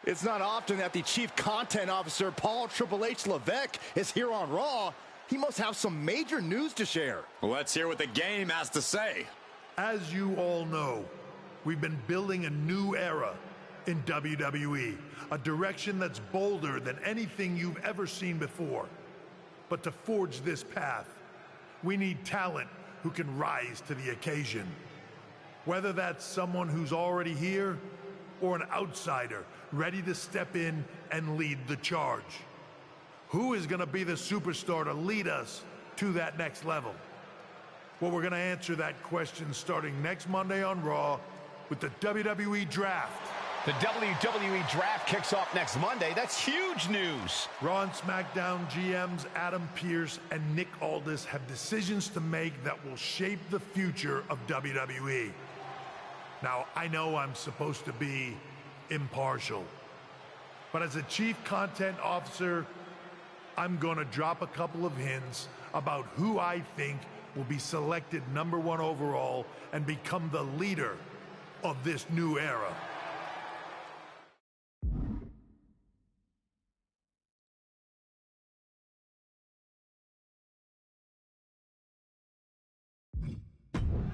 It's not often that the Chief Content Officer, Paul Triple H Levesque, is here on Raw. He must have some major news to share. Well, let's hear what the game has to say. As you all know, we've been building a new era in WWE, a direction that's bolder than anything you've ever seen before. But to forge this path, we need talent who can rise to the occasion. Whether that's someone who's already here or an outsider ready to step in and lead the charge. Who is going to be the superstar to lead us to that next level? Well, we're going to answer that question starting next Monday on Raw with the WWE Draft. The WWE Draft kicks off next Monday. That's huge news. Raw and SmackDown GMs Adam Pearce and Nick Aldis have decisions to make that will shape the future of WWE. Now, I know I'm supposed to be impartial, but as a Chief Content Officer, I'm going to drop a couple of hints about who I think will be selected #1 overall and become the leader of this new era.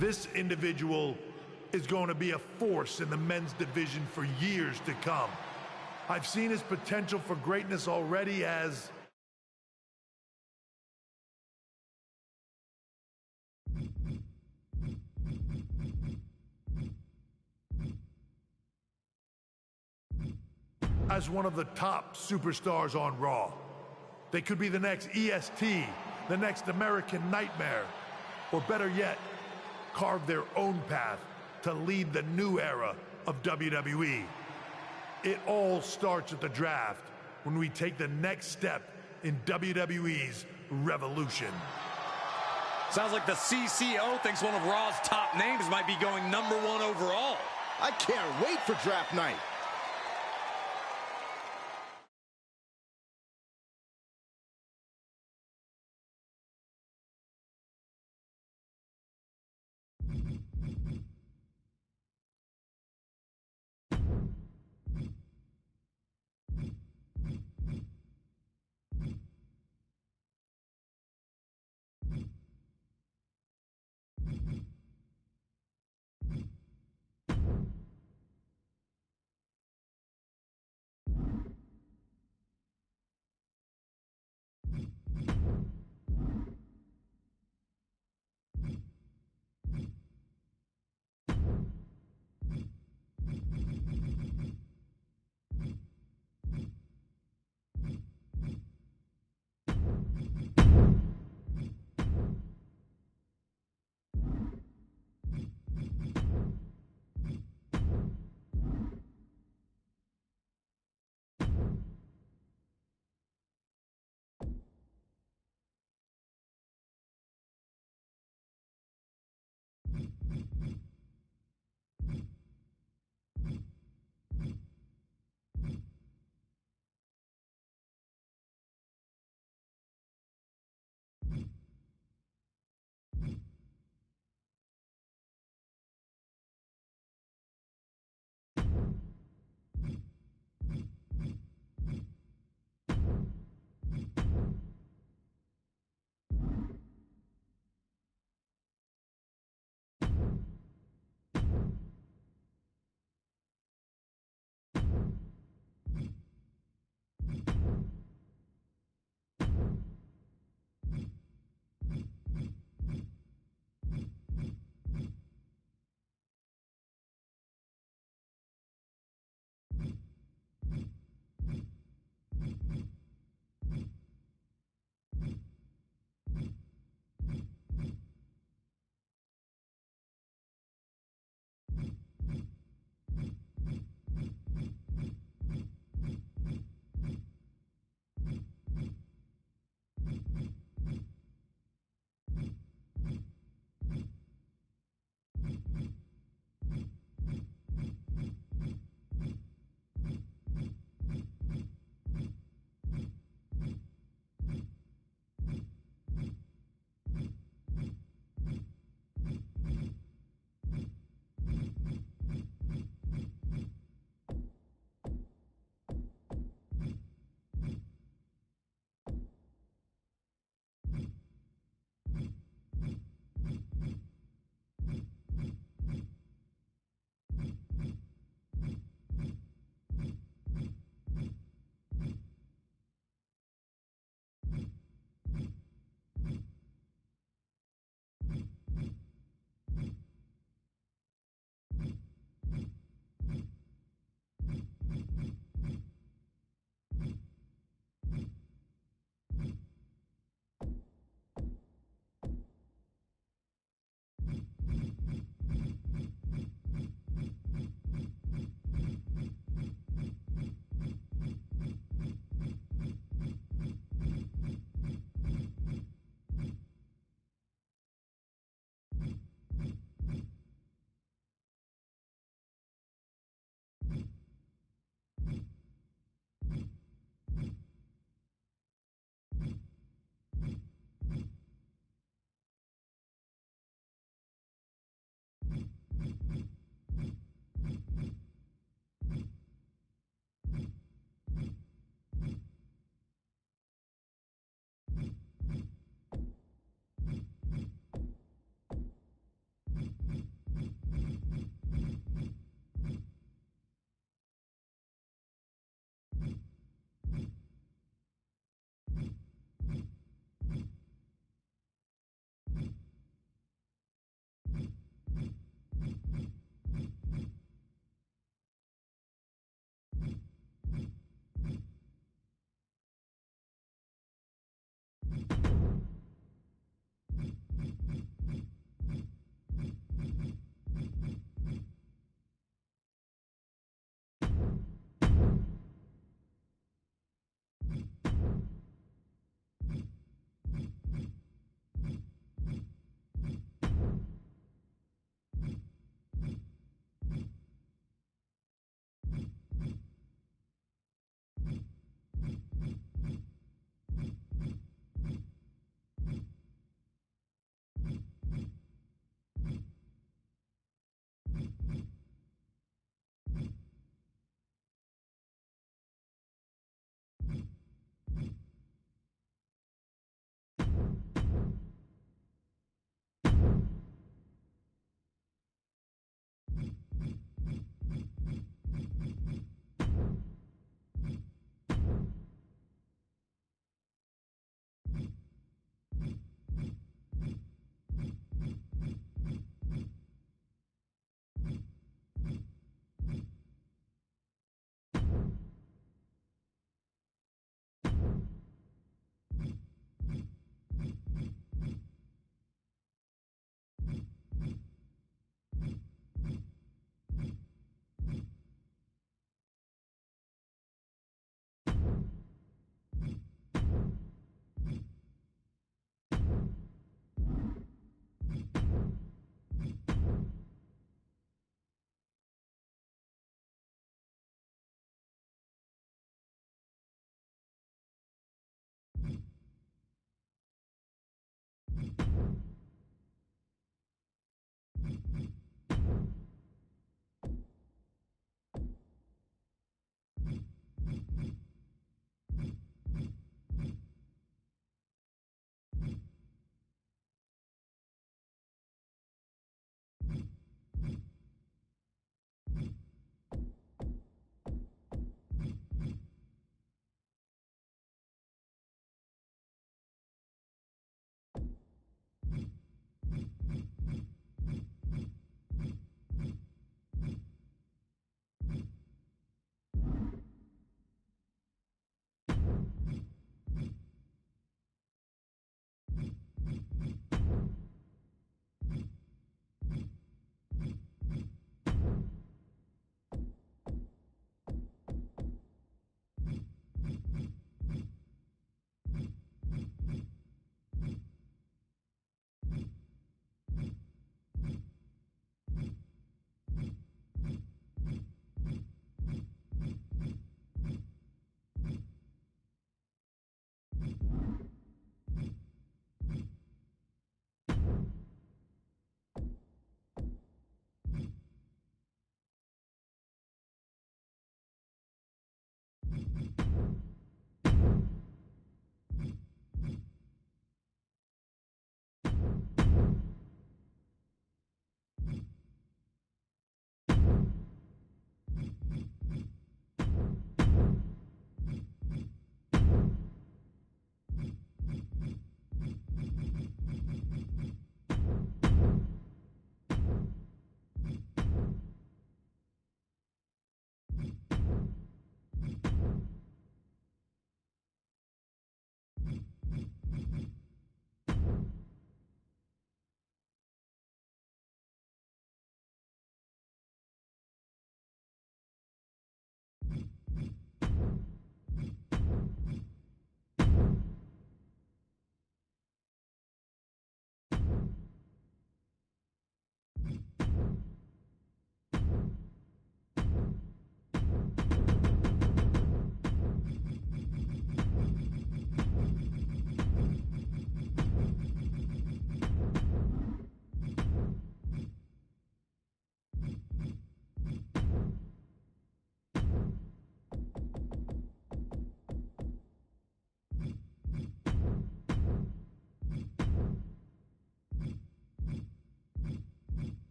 This individual is going to be a force in the men's division for years to come. I've seen his potential for greatness already as one of the top superstars on Raw. They could be the next EST, the next American Nightmare, or better yet, carve their own path to lead the new era of WWE. It all starts at the draft when we take the next step in WWE's revolution. Sounds like the CCO thinks one of Raw's top names might be going #1 overall. I can't wait for draft night.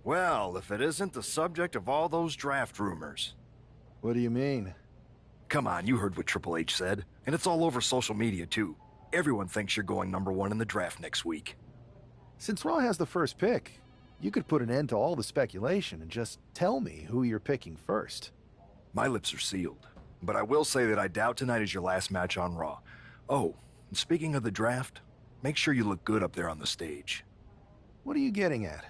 Well, if it isn't the subject of all those draft rumors. What do you mean? Come on, you heard what Triple H said. And it's all over social media, too. Everyone thinks you're going #1 in the draft next week. Since Raw has the first pick, you could put an end to all the speculation and just tell me who you're picking first. My lips are sealed. But I will say that I doubt tonight is your last match on Raw. Oh, and speaking of the draft, make sure you look good up there on the stage. What are you getting at?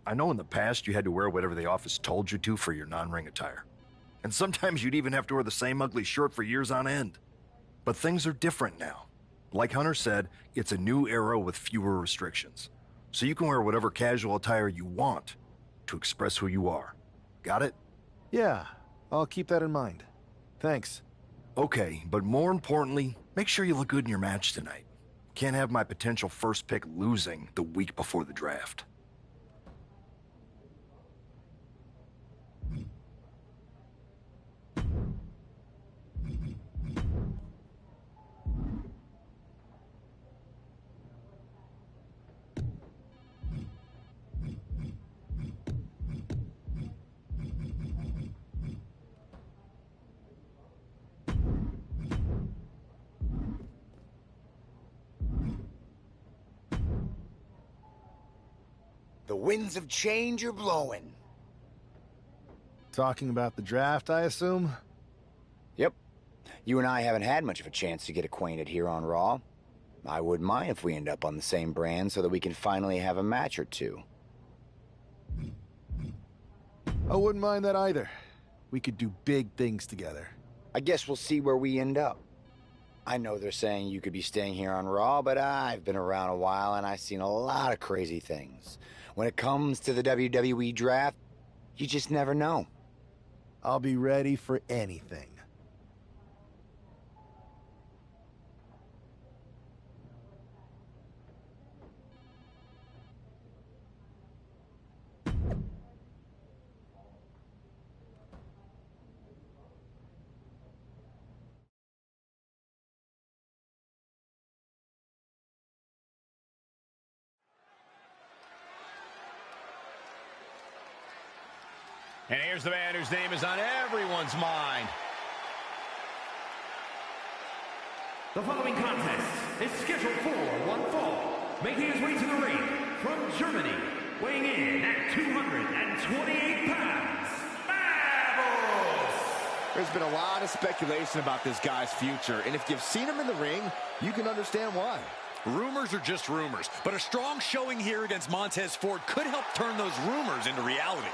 I know in the past you had to wear whatever the office told you to for your non-ring attire. And sometimes you'd even have to wear the same ugly shirt for years on end. But things are different now. Like Hunter said, it's a new era with fewer restrictions. So you can wear whatever casual attire you want to express who you are. Got it? Yeah, I'll keep that in mind. Thanks. Okay, but more importantly, make sure you look good in your match tonight. Can't have my potential first pick losing the week before the draft. The winds of change are blowing. Talking about the draft, I assume? Yep. You and I haven't had much of a chance to get acquainted here on Raw. I wouldn't mind if we end up on the same brand so that we can finally have a match or two. I wouldn't mind that either. We could do big things together. I guess we'll see where we end up. I know they're saying you could be staying here on Raw, but I've been around a while and I've seen a lot of crazy things. When it comes to the WWE draft, you just never know. I'll be ready for anything. And here's the man whose name is on everyone's mind. The following contest is scheduled for one fall. Making his way to the ring from Germany, weighing in at 228 pounds, There's been a lot of speculation about this guy's future, and if you've seen him in the ring, you can understand why. Rumors are just rumors, but a strong showing here against Montez Ford could help turn those rumors into reality.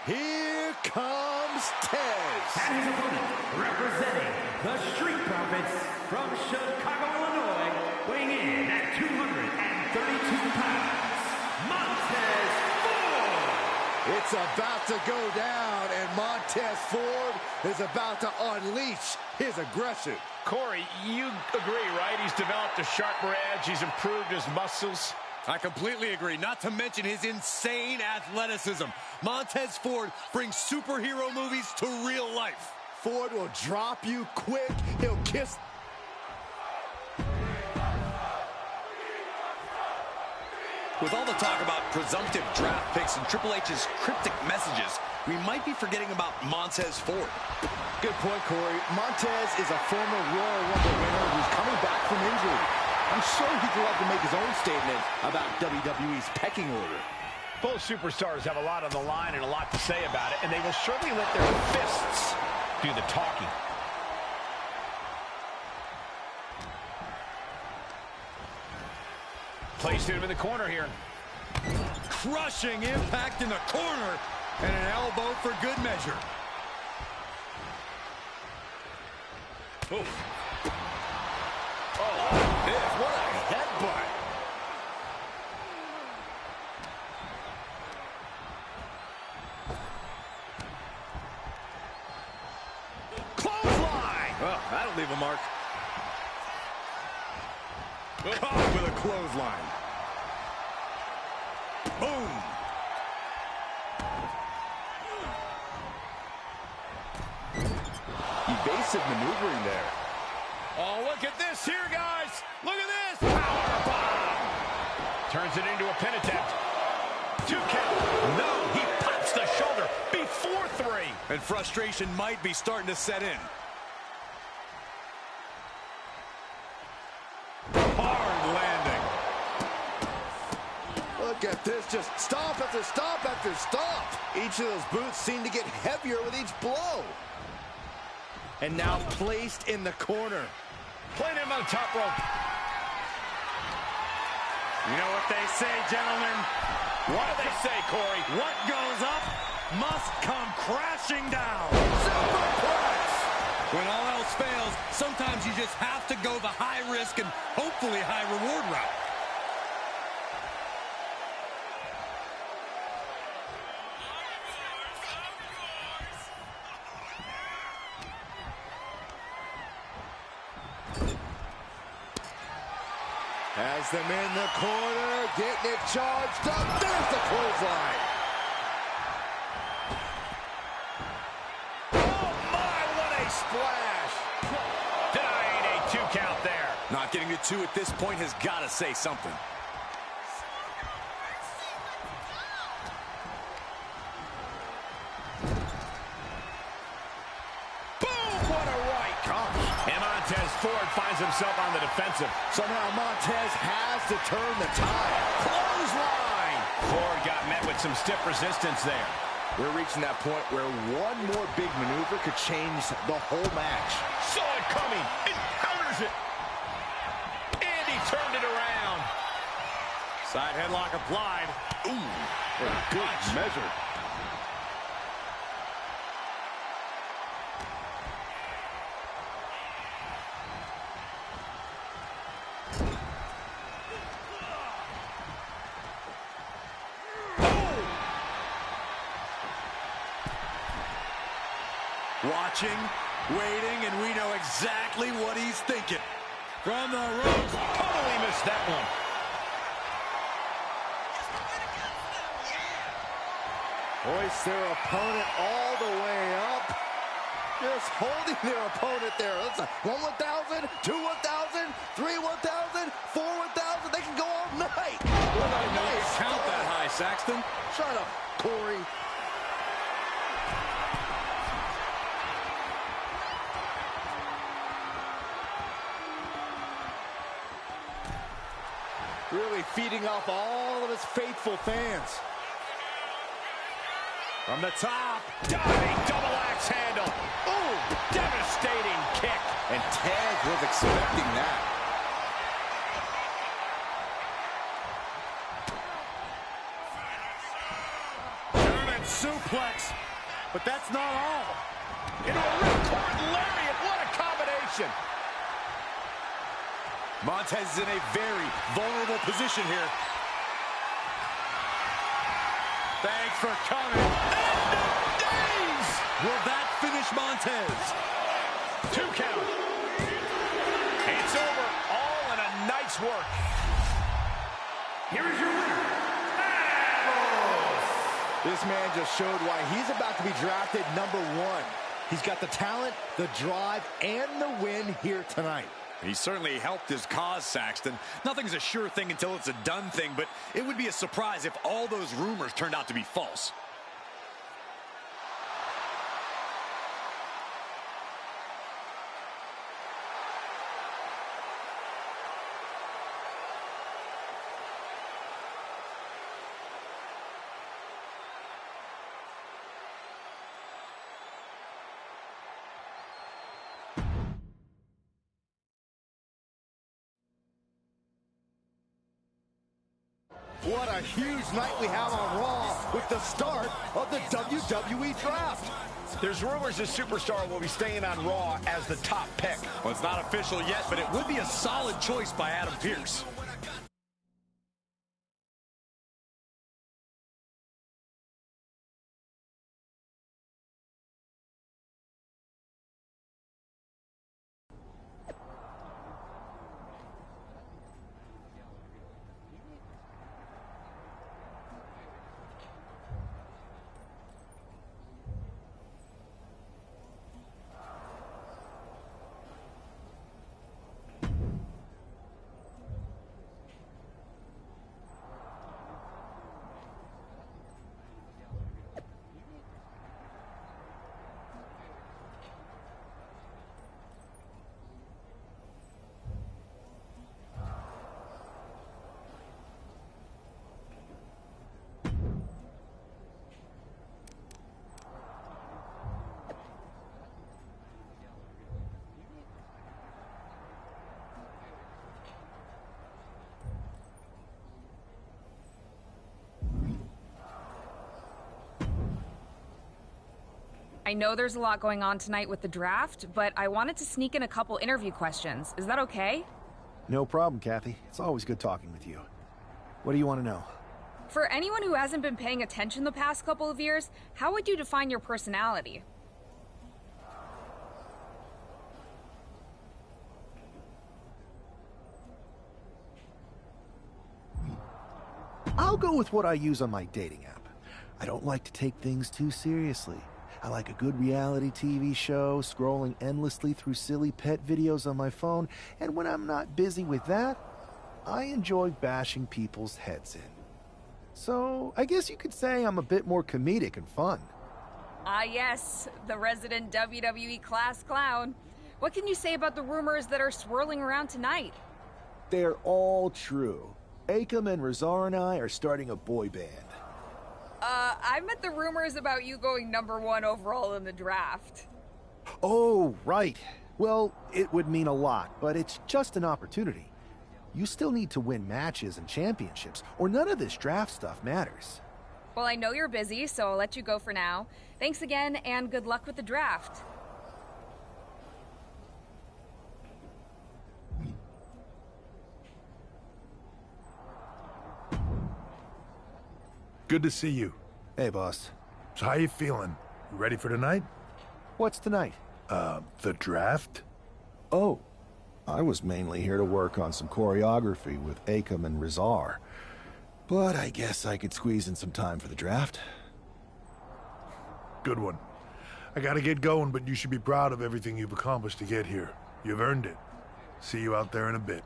Here comes Tez. And his opponent, representing the Street Profits from Chicago, Illinois, weighing in at 232 pounds, Montez Ford. It's about to go down, and Montez Ford is about to unleash his aggression. Corey, you agree, right? He's developed a sharper edge. He's improved his muscles. I completely agree, not to mention his insane athleticism. Montez Ford brings superhero movies to real life. Ford will drop you quick. He'll kiss. With all the talk about presumptive draft picks and Triple H's cryptic messages, we might be forgetting about Montez Ford. Good point, Corey. Montez is a former Royal Rumble winner who's coming back from injury. I'm sure he'd love to make his own statement about WWE's pecking order. Both superstars have a lot on the line and a lot to say about it, and they will surely let their fists do the talking. Placed him in the corner here. Crushing impact in the corner, and an elbow for good measure. Oof. Oh, what a headbutt. Oh, that'll leave a mark. Caught with a clothesline. Boom. Evasive maneuvering there. Oh, look at this here, guys. Look at this. Power bomb. Turns it into a pin attempt. 2 count. No, he pops the shoulder before 3. And frustration might be starting to set in. Hard landing. Look at this, just stomp after stomp after stomp. Each of those boots seem to get heavier with each blow. And now placed in the corner. Playing him on the top rope. You know what they say, gentlemen? What do they say, Corey? What goes up must come crashing down. Superplex! When all else fails, sometimes you just have to go the high risk and hopefully high reward route. Has them in the corner, getting it charged up. There's the clothesline. Oh, my, what a splash. Denying a 2 count there. Not getting to 2 at this point has got to say something. Boom, what a right. Gosh. And Montez Ford finds himself on the defensive. Somehow Montez has to turn the tide. Clothesline. Ford got met with some stiff resistance there. We're reaching that point where one more big maneuver could change the whole match. Saw it coming. And counters it. And he turned it around. Side headlock applied. Ooh, a good measure. Watching, waiting, and we know exactly what he's thinking. From the ropes. Totally missed that one. Hoist their opponent all the way up. Just holding their opponent there. That's a 1 1,000, 2 1,000, 3 1,000, 4 1,000. They can go all night. What a nice Count that high, Saxton. Shut up, Corey. Really feeding off all of his faithful fans. From the top. Diving double axe handle. Ooh, devastating kick. And Tag was expecting that. German suplex. But that's not all. Into a ripcord lariat. What a combination. Montez is in a very vulnerable position here. Thanks for coming. End of days! Will that finish Montez? 2 count. It's over. All in a night's work. Here is your winner, This man just showed why he's about to be drafted #1. He's got the talent, the drive, and the win here tonight. He certainly helped his cause, Saxton. Nothing's a sure thing until it's a done thing, but it would be a surprise if all those rumors turned out to be false. What a huge night we have on Raw with the start of the WWE Draft. There's rumors this superstar will be staying on Raw as the top pick. Well, it's not official yet, but it would be a solid choice by Adam Pearce. I know there's a lot going on tonight with the draft, but I wanted to sneak in a couple interview questions. Is that okay? No problem, Kathy. It's always good talking with you. What do you want to know? For anyone who hasn't been paying attention the past couple of years, how would you define your personality? I'll go with what I use on my dating app. I don't like to take things too seriously. I like a good reality TV show, scrolling endlessly through silly pet videos on my phone, and when I'm not busy with that, I enjoy bashing people's heads in. So, I guess you could say I'm a bit more comedic and fun. Ah yes, the resident WWE class clown. What can you say about the rumors that are swirling around tonight? They're all true. Akam and Razar and I are starting a boy band. I meant the rumors about you going #1 overall in the draft. Oh, right. Well, it would mean a lot, but it's just an opportunity. You still need to win matches and championships, or none of this draft stuff matters. Well, I know you're busy, so I'll let you go for now. Thanks again, and good luck with the draft. Good to see you. Hey, boss. So how you feeling? You ready for tonight? What's tonight? The draft? Oh, I was mainly here to work on some choreography with Akam and Razar. But I guess I could squeeze in some time for the draft. Good one. I gotta get going, but you should be proud of everything you've accomplished to get here. You've earned it. See you out there in a bit.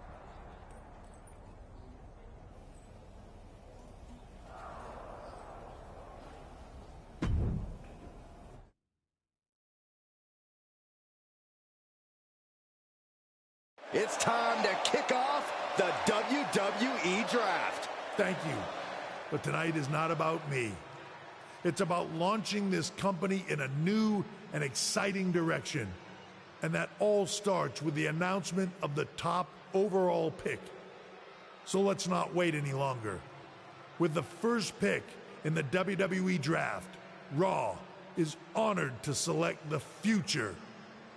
It's time to kick off the WWE Draft. Thank you. But tonight is not about me. It's about launching this company in a new and exciting direction. And that all starts with the announcement of the top overall pick. So let's not wait any longer. With the first pick in the WWE Draft, Raw is honored to select the future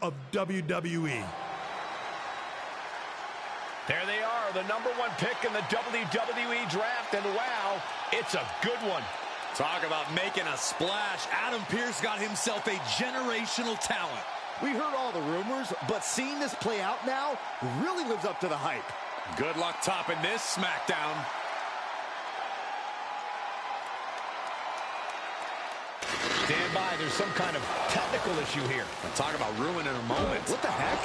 of WWE. There they are, the #1 pick in the WWE Draft, and wow, it's a good one. Talk about making a splash. Adam Pearce got himself a generational talent. We heard all the rumors, but seeing this play out now really lives up to the hype. Good luck topping this SmackDown. Stand by, there's some kind of technical issue here. Talk about ruining a moment. What the heck?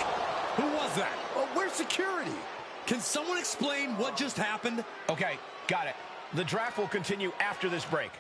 Who was that? Oh, where's security? Can someone explain what just happened? Okay, got it. The draft will continue after this break.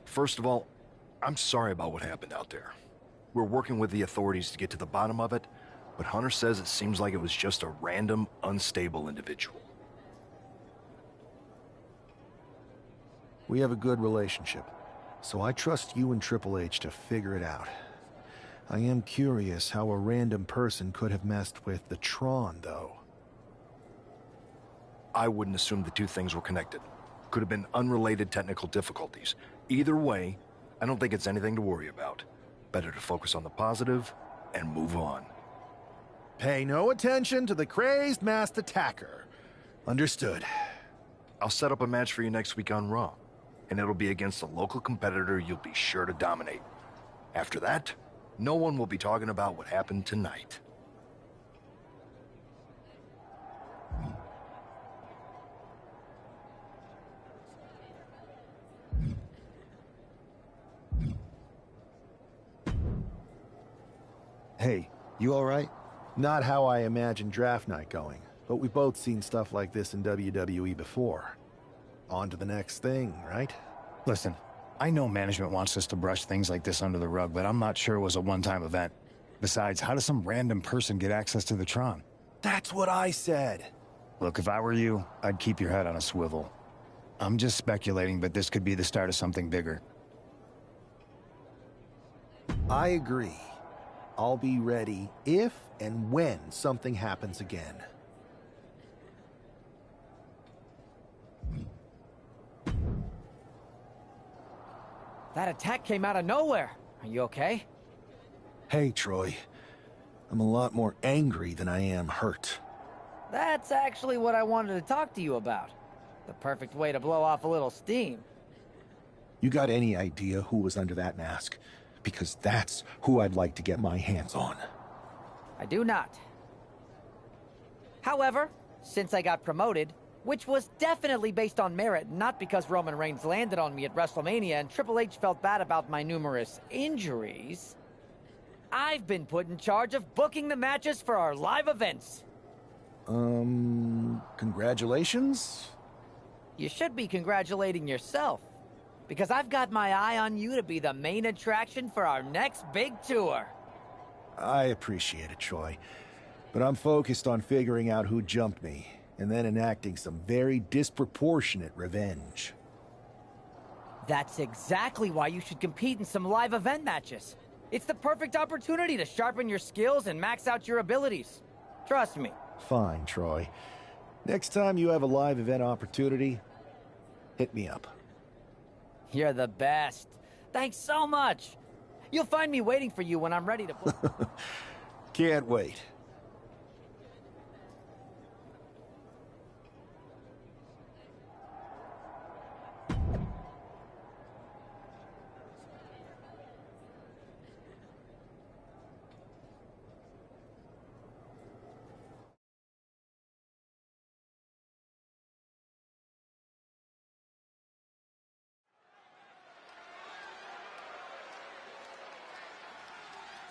First of all, I'm sorry about what happened out there. We're working with the authorities to get to the bottom of it, but Hunter says it seems like it was just a random, unstable individual. We have a good relationship, so I trust you and Triple H to figure it out. I am curious how a random person could have messed with the Tron, though. I wouldn't assume the two things were connected. Could have been unrelated technical difficulties. Either way, I don't think it's anything to worry about. Better to focus on the positive and move on. Pay no attention to the crazed masked attacker. Understood. I'll set up a match for you next week on Raw, and it'll be against a local competitor you'll be sure to dominate. After that, no one will be talking about what happened tonight. Hey, you all right? Not how I imagined draft night going, but we've both seen stuff like this in WWE before. On to the next thing, right? Listen, I know management wants us to brush things like this under the rug, but I'm not sure it was a one-time event. Besides, how does some random person get access to the Tron? That's what I said. Look, if I were you, I'd keep your head on a swivel. I'm just speculating, but this could be the start of something bigger. I agree. I'll be ready if and when something happens again. That attack came out of nowhere. Are you okay? Hey, Troy. I'm a lot more angry than I am hurt. That's actually what I wanted to talk to you about. The perfect way to blow off a little steam. You got any idea who was under that mask? Because that's who I'd like to get my hands on. I do not. However, since I got promoted, which was definitely based on merit, not because Roman Reigns landed on me at WrestleMania and Triple H felt bad about my numerous injuries, I've been put in charge of booking the matches for our live events. Congratulations? You should be congratulating yourself, because I've got my eye on you to be the main attraction for our next big tour. I appreciate it, Troy. But I'm focused on figuring out who jumped me, and then enacting some very disproportionate revenge. That's exactly why you should compete in some live event matches. It's the perfect opportunity to sharpen your skills and max out your abilities. Trust me. Fine, Troy. Next time you have a live event opportunity, hit me up. You're the best. Thanks so much. You'll find me waiting for you when I'm ready to play. Can't wait.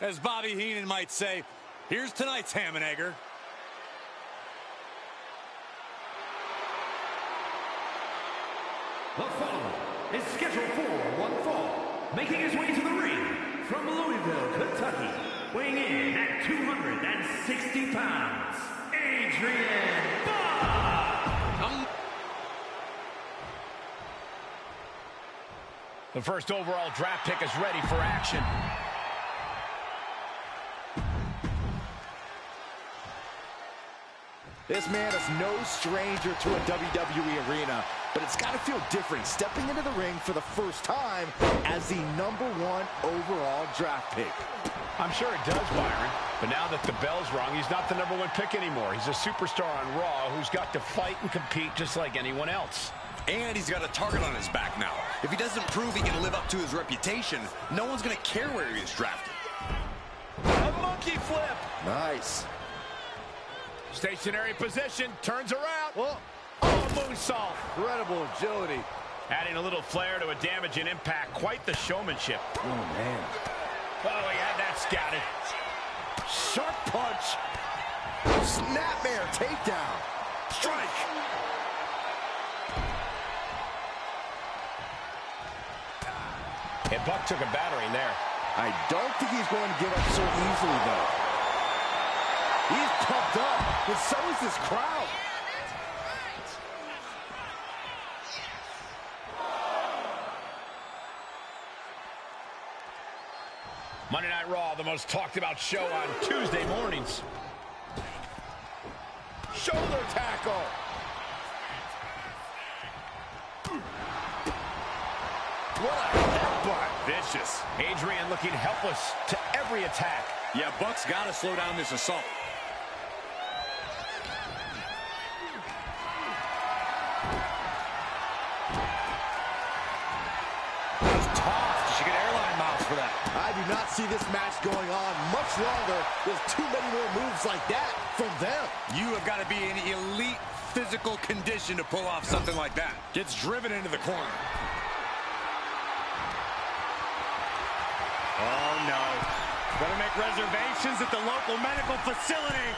As Bobby Heenan might say, here's tonight's ham and egger. The following is scheduled for one fall, making his way to the ring from Louisville, Kentucky, weighing in at 260 pounds, Adrian Bob! The first overall draft pick is ready for action. This man is no stranger to a WWE arena, but it's got to feel different stepping into the ring for the first time as the #1 overall draft pick. I'm sure it does, Byron. But now that the bell's rung, he's not the #1 pick anymore. He's a superstar on Raw who's got to fight and compete just like anyone else. And he's got a target on his back now. If he doesn't prove he can live up to his reputation, no one's going to care where he is drafted. A monkey flip. Nice. Stationary position, turns around. Whoa. Oh, moonsault. Incredible agility. Adding a little flair to a damage and impact. Quite the showmanship. Oh, man. Oh, he had that scouted. Sharp punch. Snapmare takedown. Strike. And Buck took a battering there. I don't think he's going to give up so easily, though. He's pumped up, and so is this crowd. Monday Night Raw, the most talked about show on Tuesday mornings. Shoulder tackle. What a headbutt. Vicious. Adrian looking helpless to every attack. Yeah, Buck's got to slow down this assault. I do not see this match going on much longer with too many more moves like that from them. You have got to be in elite physical condition to pull off something like that. Gets driven into the corner. Oh, no. Gotta make reservations at the local medical facility.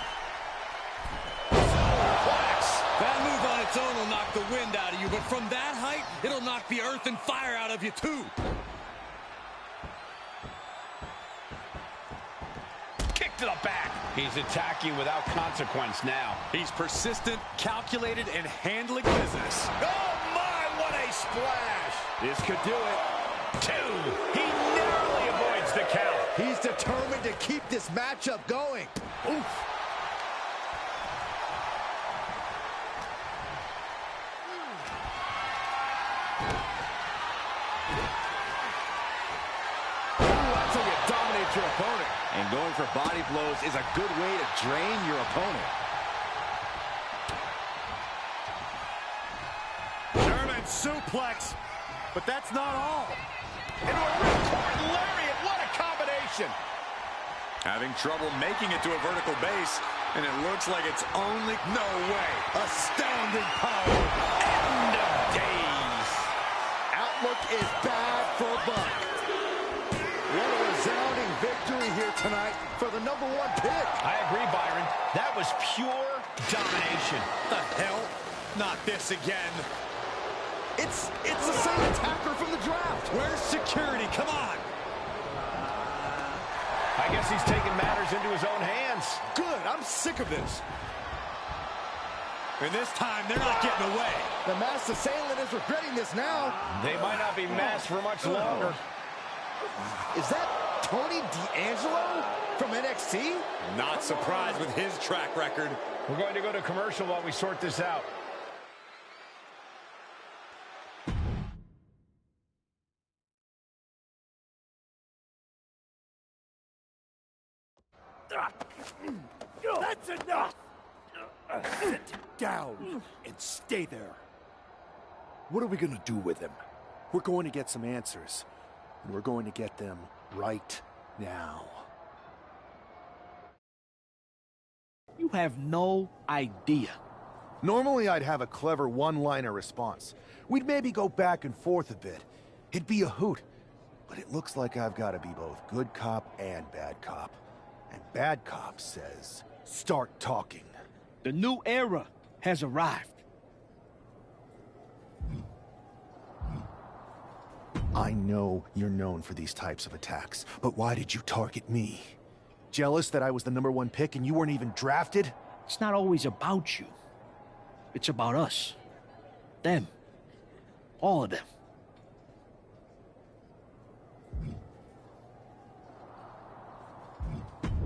That move on its own will knock the wind out of you, but from that height, it'll knock the earth and fire out of you, too. To the back. He's attacking without consequence now. He's persistent, calculated, and handling business. Oh my, what a splash. This could do it. 2. He narrowly avoids the count. He's determined to keep this matchup going. Oof. That's how you dominate your opponent. And going for body blows is a good way to drain your opponent. German suplex, but that's not all. Into a ripcord lariat, what a combination. Having trouble making it to a vertical base, and it looks like it's only... No way. Astounding power. End of days. Outlook is bad for Buck. What a resounding victory here tonight for the #1 pick. I agree, Byron. That was pure domination. The hell? Not this again. It's the same attacker from the draft. Where's security? Come on. I guess he's taking matters into his own hands. Good. I'm sick of this. And this time, they're not getting away. The masked assailant is regretting this now. They might not be masked for much longer. Is that Tony D'Angelo from NXT? Not surprised with his track record. We're going to go to commercial while we sort this out. That's enough! Sit down and stay there. What are we gonna do with him? We're going to get some answers. And we're going to get them right now. You have no idea. Normally, I'd have a clever one-liner response. We'd maybe go back and forth a bit. It'd be a hoot. But it looks like I've got to be both good cop and bad cop. And bad cop says, start talking. The new era has arrived. I know you're known for these types of attacks, but why did you target me? Jealous that I was the #1 pick and you weren't even drafted? It's not always about you. It's about us. Them. All of them.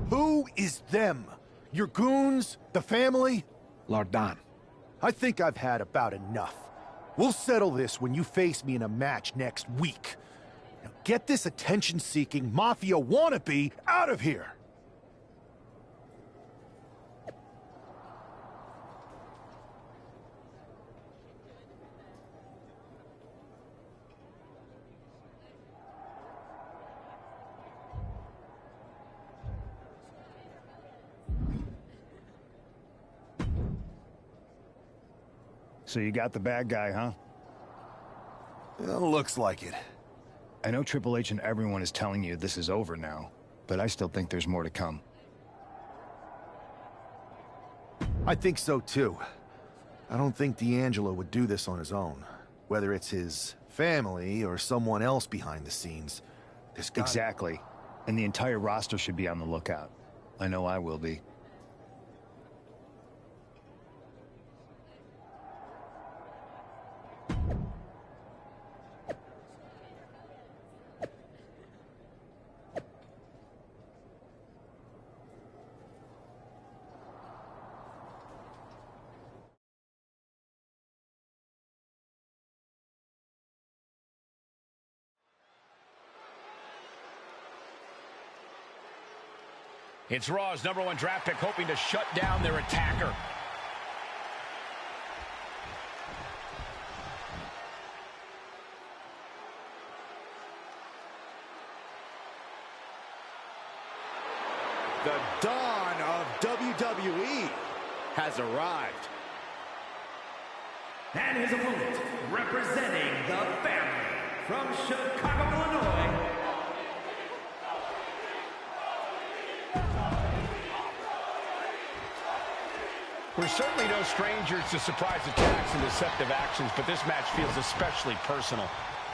Who is them? Your goons? The family? Lardan. I think I've had about enough. We'll settle this when you face me in a match next week. Now get this attention-seeking mafia wannabe out of here! So you got the bad guy, huh? Well, looks like it. I know Triple H and everyone is telling you this is over now, but I still think there's more to come. I think so, too. I don't think D'Angelo would do this on his own. Whether it's his family or someone else behind the scenes. Exactly. And the entire roster should be on the lookout. I know I will be. It's Raw's #1 draft pick hoping to shut down their attacker. The dawn of WWE has arrived. And his opponent, representing the family from Chicago, Illinois, we're certainly no strangers to surprise attacks and deceptive actions, but this match feels especially personal.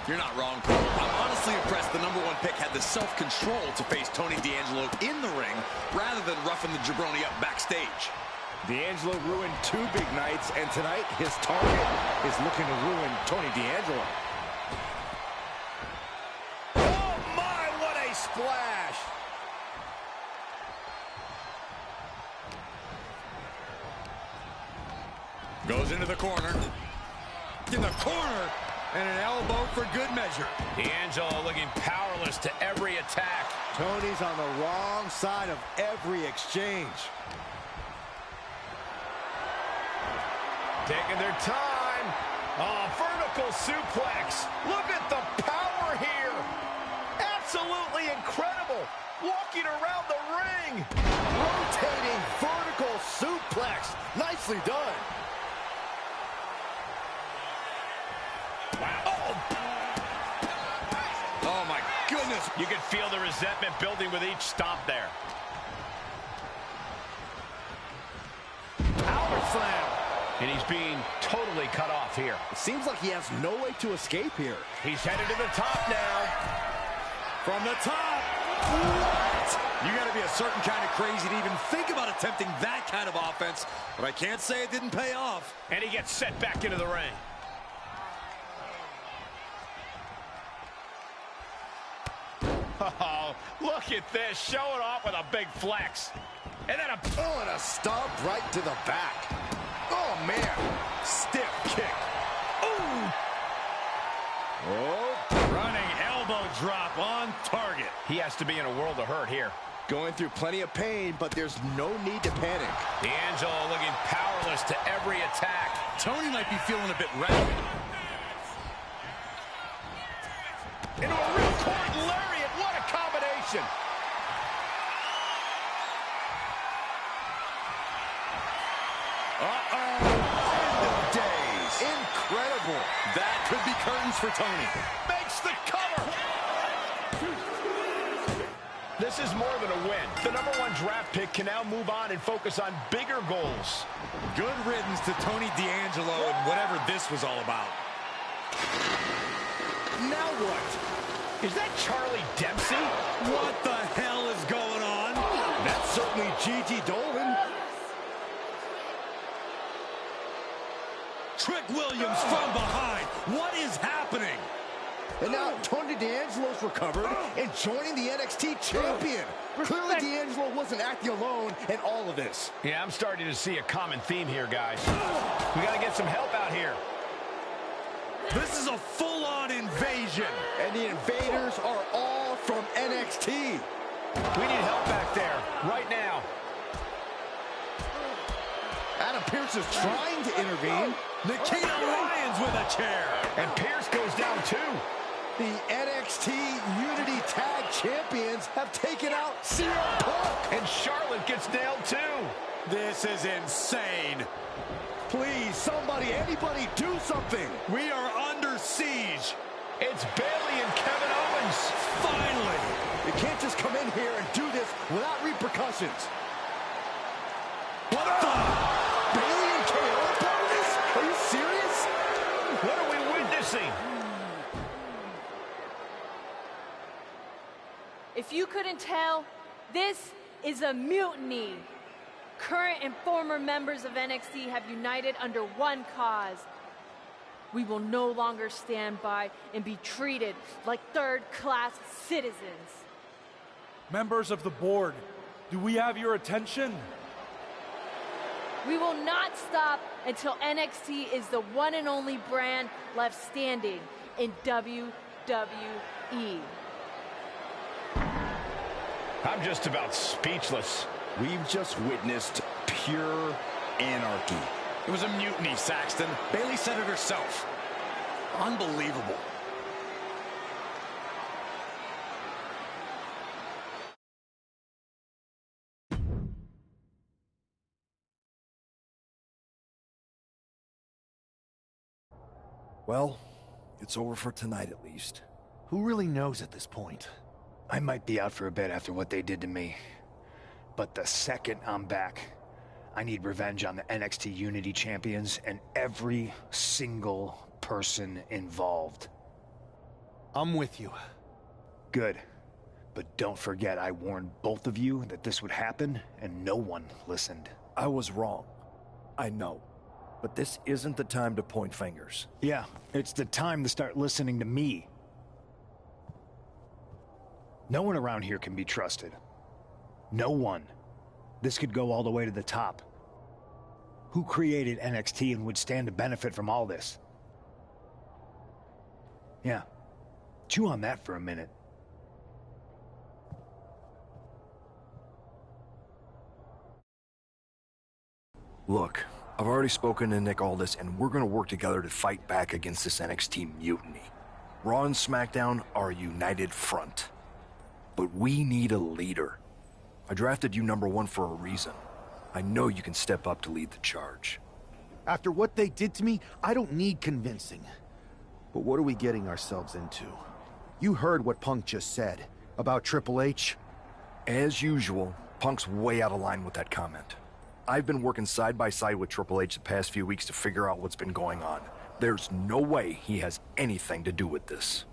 You're not wrong. I'm honestly impressed the #1 pick had the self-control to face Tony D'Angelo in the ring rather than roughing the jabroni up backstage. D'Angelo ruined 2 big nights, and tonight his target is looking to ruin Tony D'Angelo. Oh my, what a splash! Goes into the corner. In the corner, and an elbow for good measure. D'Angelo looking powerless to every attack. Tony's on the wrong side of every exchange. Taking their time. Oh, vertical suplex. Look at the power here. Absolutely incredible. Walking around the ring. Rotating vertical suplex. Nicely done. Wow. Oh, my goodness. You can feel the resentment building with each stomp there. Power slam. And he's being totally cut off here. It seems like he has no way to escape here. He's headed to the top now. From the top. What? You got to be a certain kind of crazy to even think about attempting that kind of offense. But I can't say it didn't pay off. And he gets set back into the ring. Oh, look at this. Showing off with a big flex. And then a stomp right to the back. Oh, man. Stiff kick. Ooh. Oh, running elbow drop on target. He has to be in a world of hurt here. Going through plenty of pain, but there's no need to panic. D'Angelo looking powerless to every attack. Tony might be feeling a bit rapid. Into a real cord lariat. What a combination. End of days. Incredible. That could be curtains for Tony. Makes the cover. This is more than a win. The #1 draft pick can now move on and focus on bigger goals. Good riddance to Tony D'Angelo and whatever this was all about. Now what? Is that Charlie Dempsey? What the hell is going on? That's certainly Gigi Dolan. Trick Williams from behind. What is happening? And now Tony D'Angelo's recovered and joining the NXT champion. Clearly D'Angelo wasn't acting alone in all of this. Yeah, I'm starting to see a common theme here, guys. We got to get some help out here. This is a full-on invasion. And the invaders are all from NXT. We need help back there, right now. Adam Pearce is trying to intervene. Nikita Lyons with a chair. And Pearce goes down too. The NXT Unity Tag Champions have taken out CM Punk. And Charlotte gets nailed too. This is insane. Please, somebody, anybody, do something. We are under siege. It's Bayley and Kevin Owens. Finally. You can't just come in here and do this without repercussions. What the? Bayley and KO are part of this? Are you serious? What are we witnessing? If you couldn't tell, this is a mutiny. Current and former members of NXT have united under one cause. We will no longer stand by and be treated like third-class citizens. Members of the board, do we have your attention? We will not stop until NXT is the one and only brand left standing in WWE. I'm just about speechless. We've just witnessed pure anarchy. It was a mutiny, Saxton. Bayley said it herself. Unbelievable. Well, it's over for tonight at least. Who really knows at this point? I might be out for a bit after what they did to me. But the second I'm back, I need revenge on the NXT Unity Champions and every single person involved. I'm with you. Good. But don't forget I warned both of you that this would happen, and no one listened. I was wrong. I know. But this isn't the time to point fingers. Yeah, it's the time to start listening to me. No one around here can be trusted. No one. This could go all the way to the top. Who created NXT and would stand to benefit from all this? Yeah. Chew on that for a minute. Look, I've already spoken to Nick Aldis, and we're gonna work together to fight back against this NXT mutiny. Raw and SmackDown are a united front. But we need a leader. I drafted you #1 for a reason. I know you can step up to lead the charge. After what they did to me, I don't need convincing. But what are we getting ourselves into? You heard what Punk just said about Triple H. As usual, Punk's way out of line with that comment. I've been working side by side with Triple H the past few weeks to figure out what's been going on. There's no way he has anything to do with this.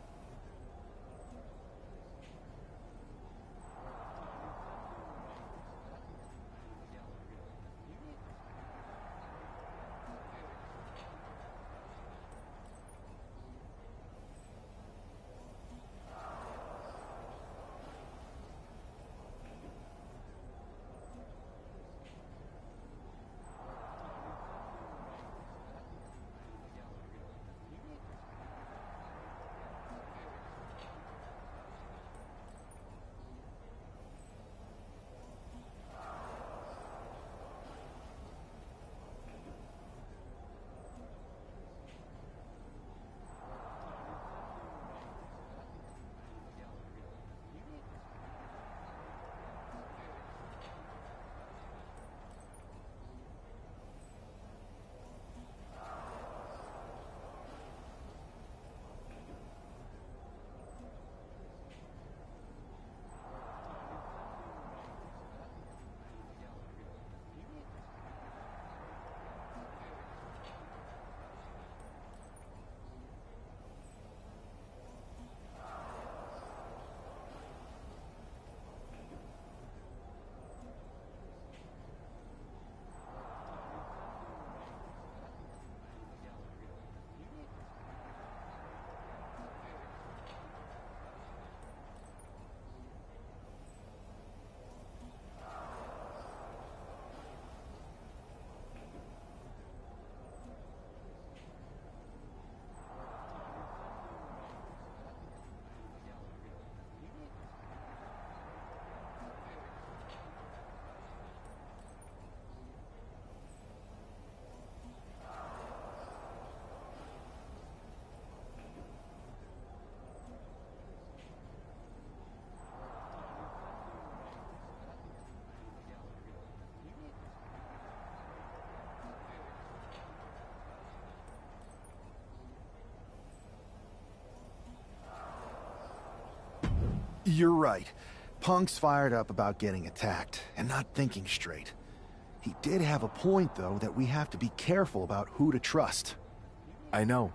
You're right. Punk's fired up about getting attacked and not thinking straight. He did have a point, though, that we have to be careful about who to trust. I know.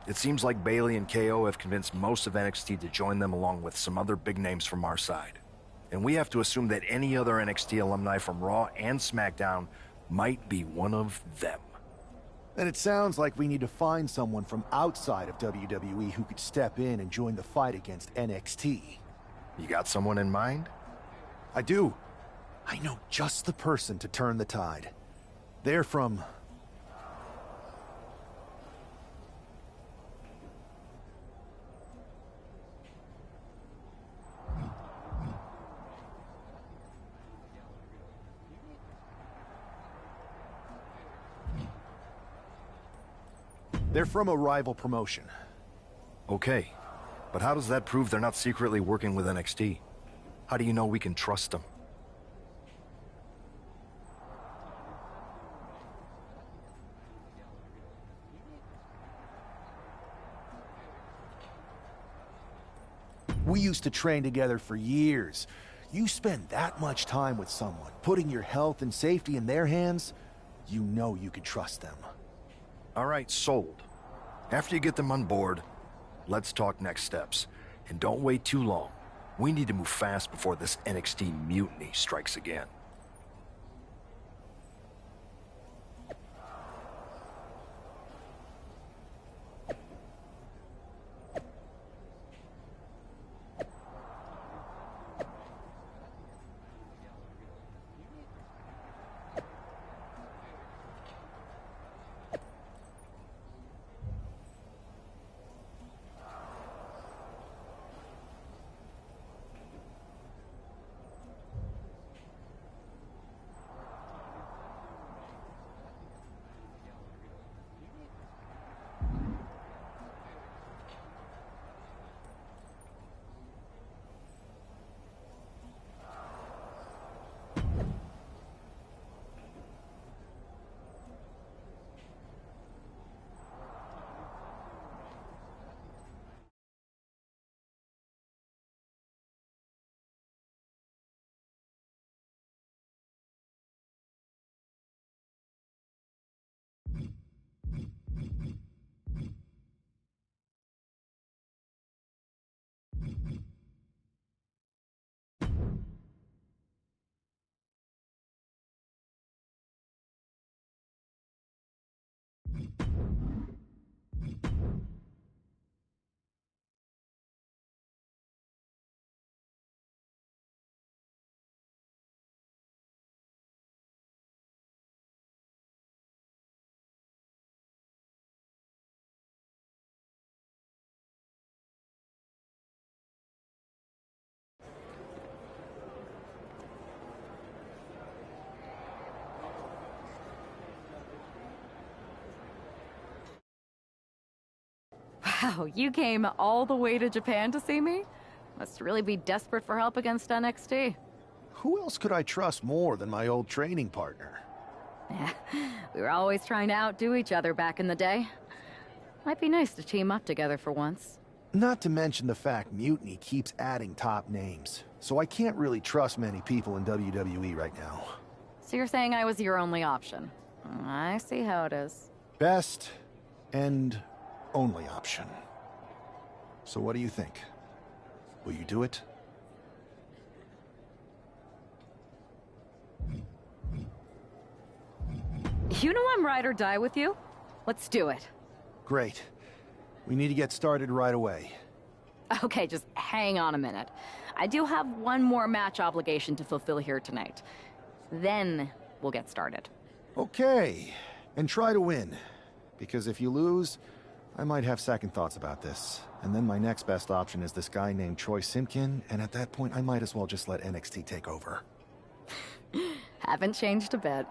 It seems like Bayley and KO have convinced most of NXT to join them along with some other big names from our side. And we have to assume that any other NXT alumni from Raw and SmackDown might be one of them. And it sounds like we need to find someone from outside of WWE who could step in and join the fight against NXT. You got someone in mind? I do. I know just the person to turn the tide. They're from... They're from a rival promotion. Okay, but how does that prove they're not secretly working with NXT? How do you know we can trust them? We used to train together for years. You spend that much time with someone, putting your health and safety in their hands, you know you can trust them. All right, sold. After you get them on board, let's talk next steps. And don't wait too long. We need to move fast before this NXT mutiny strikes again. Wow, you came all the way to Japan to see me? Must really be desperate for help against NXT. Who else could I trust more than my old training partner? Yeah, we were always trying to outdo each other back in the day. Might be nice to team up together for once. Not to mention the fact Mutiny keeps adding top names, so I can't really trust many people in WWE right now. So you're saying I was your only option? I see how it is. Best and only option. So what do you think? Will you do it? You know I'm ride or die with you. Let's do it. Great. We need to get started right away. Okay, just hang on a minute. I do have one more match obligation to fulfill here tonight. Then we'll get started. Okay. And try to win. Because if you lose, I might have second thoughts about this. And then my next best option is this guy named Troy Simpkin, and at that point I might as well just let NXT take over. Haven't changed a bit.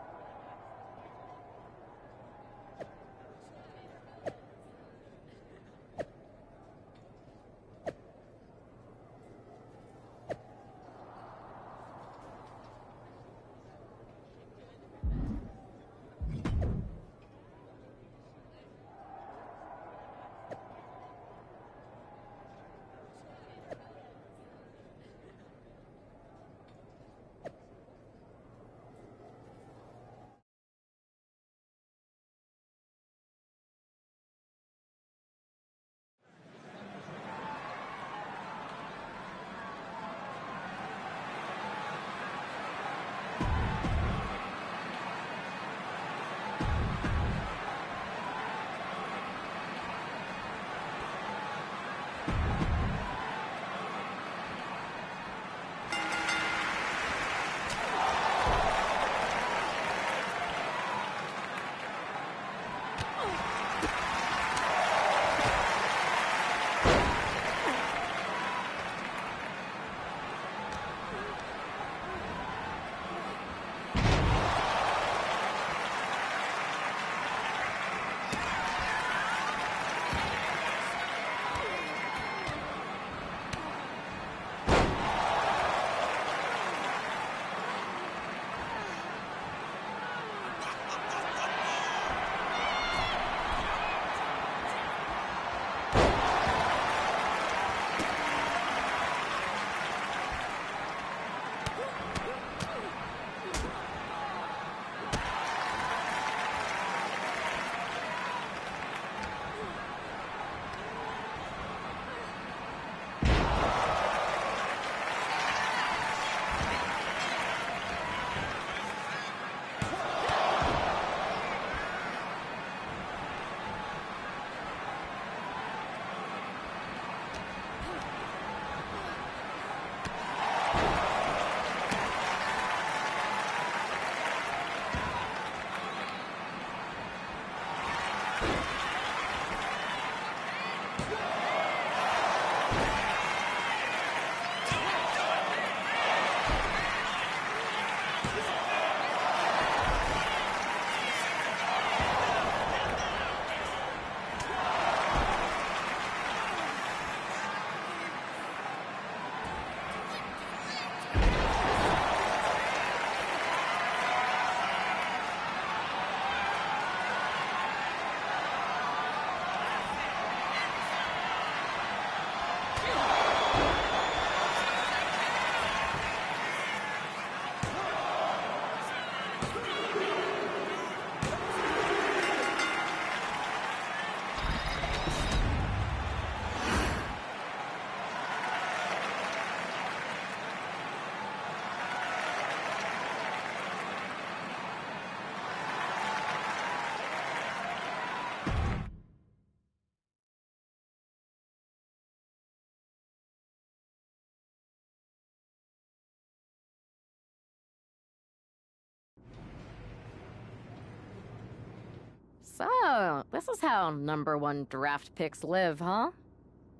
So, this is how #1 draft picks live, huh?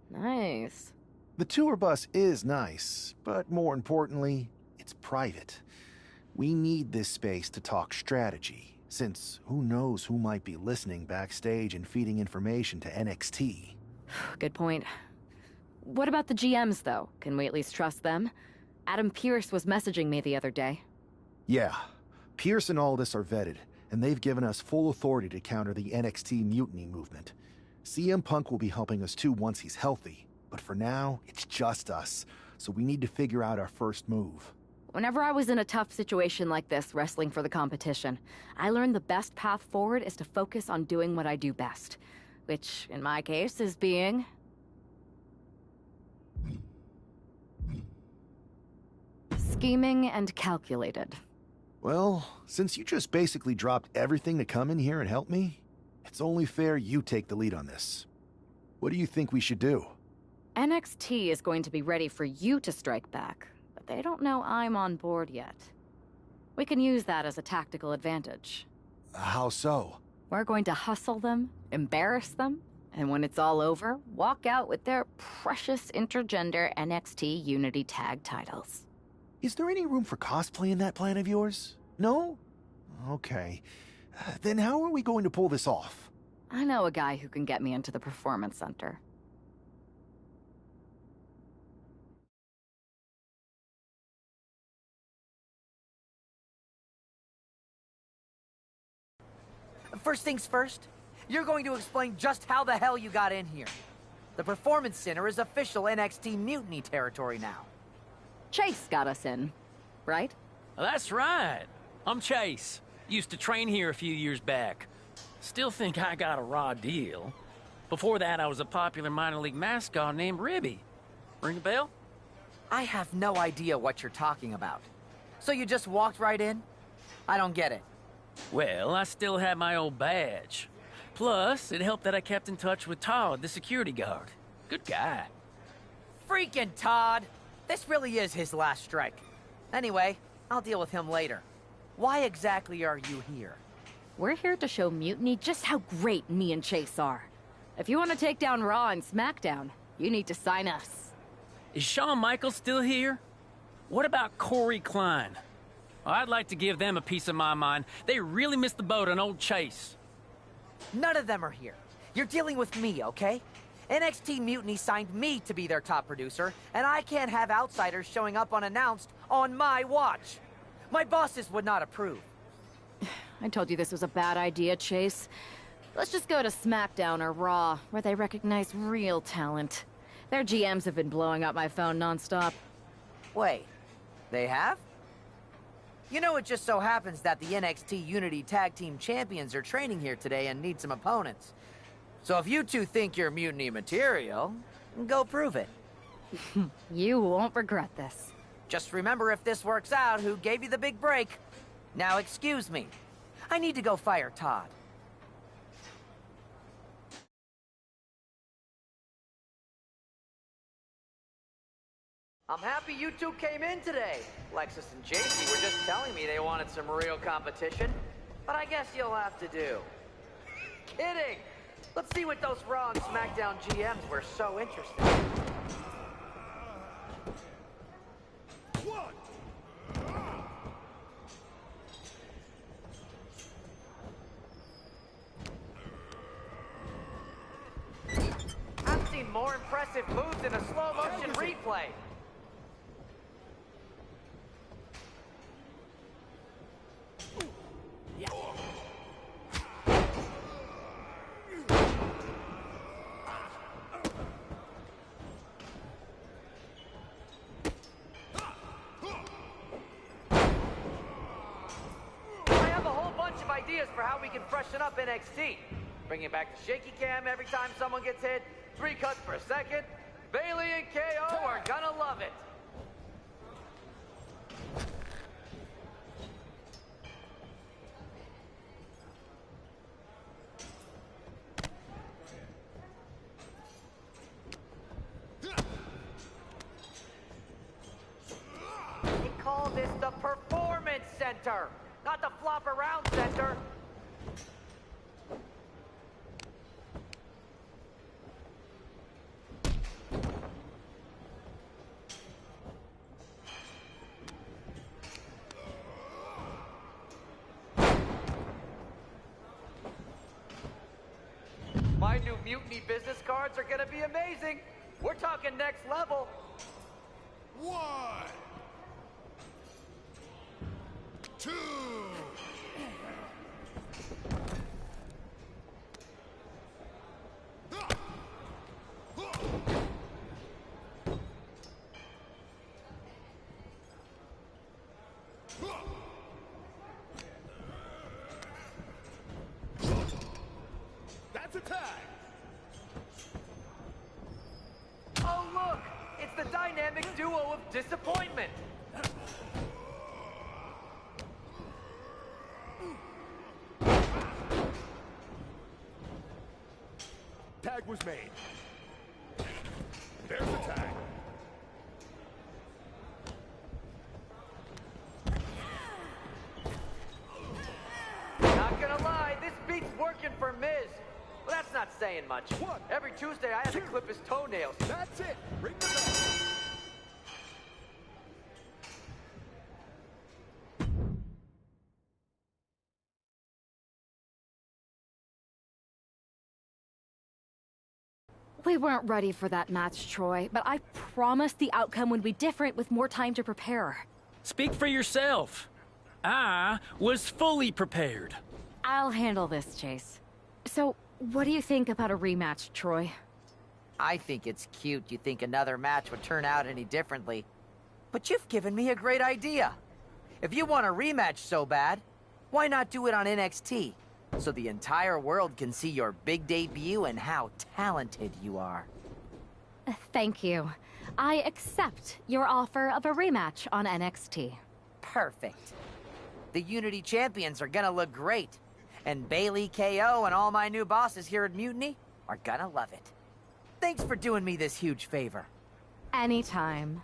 Nice. The tour bus is nice, but more importantly, it's private. We need this space to talk strategy, since who knows who might be listening backstage and feeding information to NXT. Good point. What about the GMs, though? Can we at least trust them? Adam Pearce was messaging me the other day. Yeah, Pierce and Aldis are vetted, and they've given us full authority to counter the NXT mutiny movement. CM Punk will be helping us too once he's healthy, but for now, it's just us, so we need to figure out our first move. Whenever I was in a tough situation like this, wrestling for the competition, I learned the best path forward is to focus on doing what I do best. Which, in my case, is being... scheming and calculated. Well, since you just basically dropped everything to come in here and help me, it's only fair you take the lead on this. What do you think we should do? NXT is going to be ready for you to strike back, but they don't know I'm on board yet. We can use that as a tactical advantage. How so? We're going to hustle them, embarrass them, and when it's all over, walk out with their precious intergender NXT Unity Tag titles. Is there any room for cosplay in that plan of yours? No? Okay. Then how are we going to pull this off? I know a guy who can get me into the Performance Center. First things first, you're going to explain just how the hell you got in here. The Performance Center is official NXT Mutiny territory now. Chase got us in, right? That's right. I'm Chase. Used to train here a few years back. Still think I got a raw deal. Before that, I was a popular minor league mascot named Ribby. Ring a bell? I have no idea what you're talking about. So you just walked right in? I don't get it. Well, I still had my old badge. Plus, it helped that I kept in touch with Todd, the security guard. Good guy. Freaking Todd! This really is his last strike. Anyway, I'll deal with him later. Why exactly are you here? We're here to show Mutiny just how great me and Chase are. If you want to take down Raw and SmackDown, you need to sign us. Is Shawn Michaels still here? What about Corey Klein? Well, I'd like to give them a piece of my mind. They really missed the boat on old Chase. None of them are here. You're dealing with me, okay? NXT Mutiny signed me to be their top producer, and I can't have outsiders showing up unannounced on my watch. My bosses would not approve. I told you this was a bad idea, Chase. Let's just go to SmackDown or Raw, where they recognize real talent. Their GMs have been blowing up my phone nonstop. Wait, they have? You know, it just so happens that the NXT Unity Tag Team Champions are training here today and need some opponents. So if you two think you're Mutiny material, go prove it. You won't regret this. Just remember, if this works out, who gave you the big break. Now excuse me. I need to go fire Todd. I'm happy you two came in today. Lexus and JC were just telling me they wanted some real competition, but I guess you'll have to do. Kidding! Let's see what those Raw and SmackDown GMs were so interested in. I've seen more impressive moves in a slow-motion replay. Ideas for how we can freshen up NXT. Bringing back the shaky cam every time someone gets hit, 3 cuts per second. Bailey and KO are gonna love it. They call this the Performance Center, not the flop around center. My new Mutiny business cards are gonna be amazing. We're talking next level. 1, 2. That's a tag. Oh, look! It's the dynamic duo of disappointment. Tag was made. There's the tag. Not gonna lie, this beat's working for Miz. Well, that's not saying much. Every Tuesday, I have to clip his toenails. That's it. Ring the bell. We weren't ready for that match, Troy, but I promise the outcome would be different with more time to prepare. Speak for yourself. I was fully prepared. I'll handle this, Chase. So, what do you think about a rematch, Troy? I think it's cute you think another match would turn out any differently. But you've given me a great idea. If you want a rematch so bad, why not do it on NXT? So the entire world can see your big debut and how talented you are. Thank you. I accept your offer of a rematch on NXT. Perfect. The Unity champions are gonna look great. And Bailey, KO, and all my new bosses here at Mutiny are gonna love it. Thanks for doing me this huge favor. Anytime.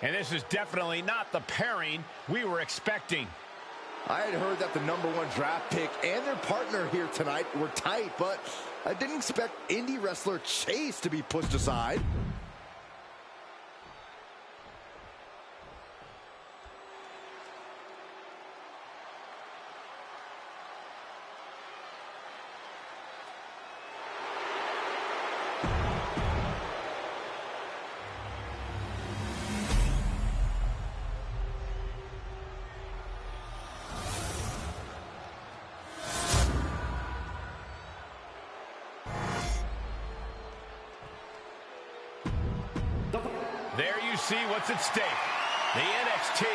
And this is definitely not the pairing we were expecting. I had heard that the #1 draft pick and their partner here tonight were tight, but I didn't expect indie wrestler Chase to be pushed aside. There you see what's at stake. The NXT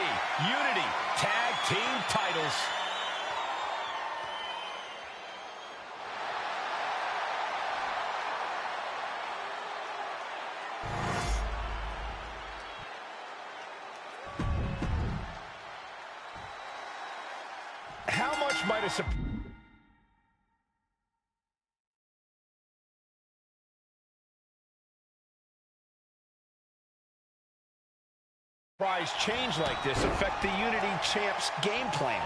Unity Tag Team titles. How much might a surprise change like this affect the Unity Champs game plan?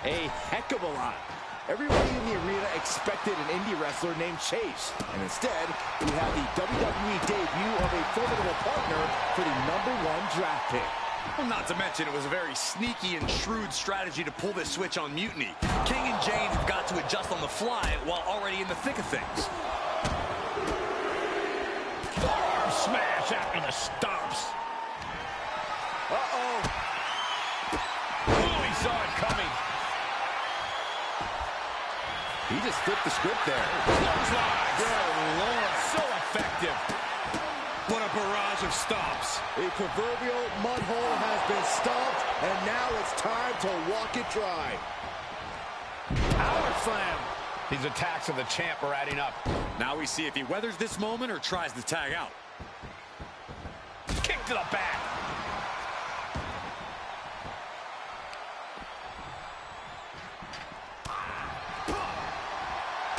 A heck of a lot. Everybody in the arena expected an indie wrestler named Chase, and instead, we have the WWE debut of a formidable partner for the #1 draft pick. Well, not to mention, it was a very sneaky and shrewd strategy to pull this switch on Mutiny. King and Jane have got to adjust on the fly while already in the thick of things. Forearm smash after the stomps. Uh-oh. Ooh, he saw it coming. He just flipped the script there. Clothesline. Good Lord. So effective. What a barrage of stomps. A proverbial mud hole has been stomped, and now it's time to walk it dry. Power slam. These attacks of the champ are adding up. Now we see if he weathers this moment or tries to tag out. Kick to the back.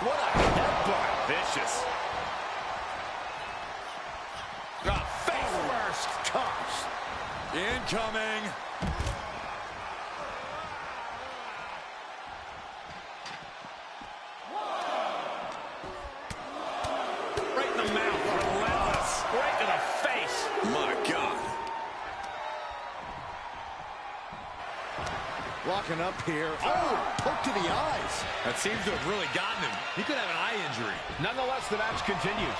What a headbutt. Vicious. Face first. Comes. Incoming. Right in the mouth. Relentless. Right to the face. My God. Locking up here. Oh, poke to the eyes. That seems to have really gotten him. He could have an eye injury. Nonetheless, the match continues.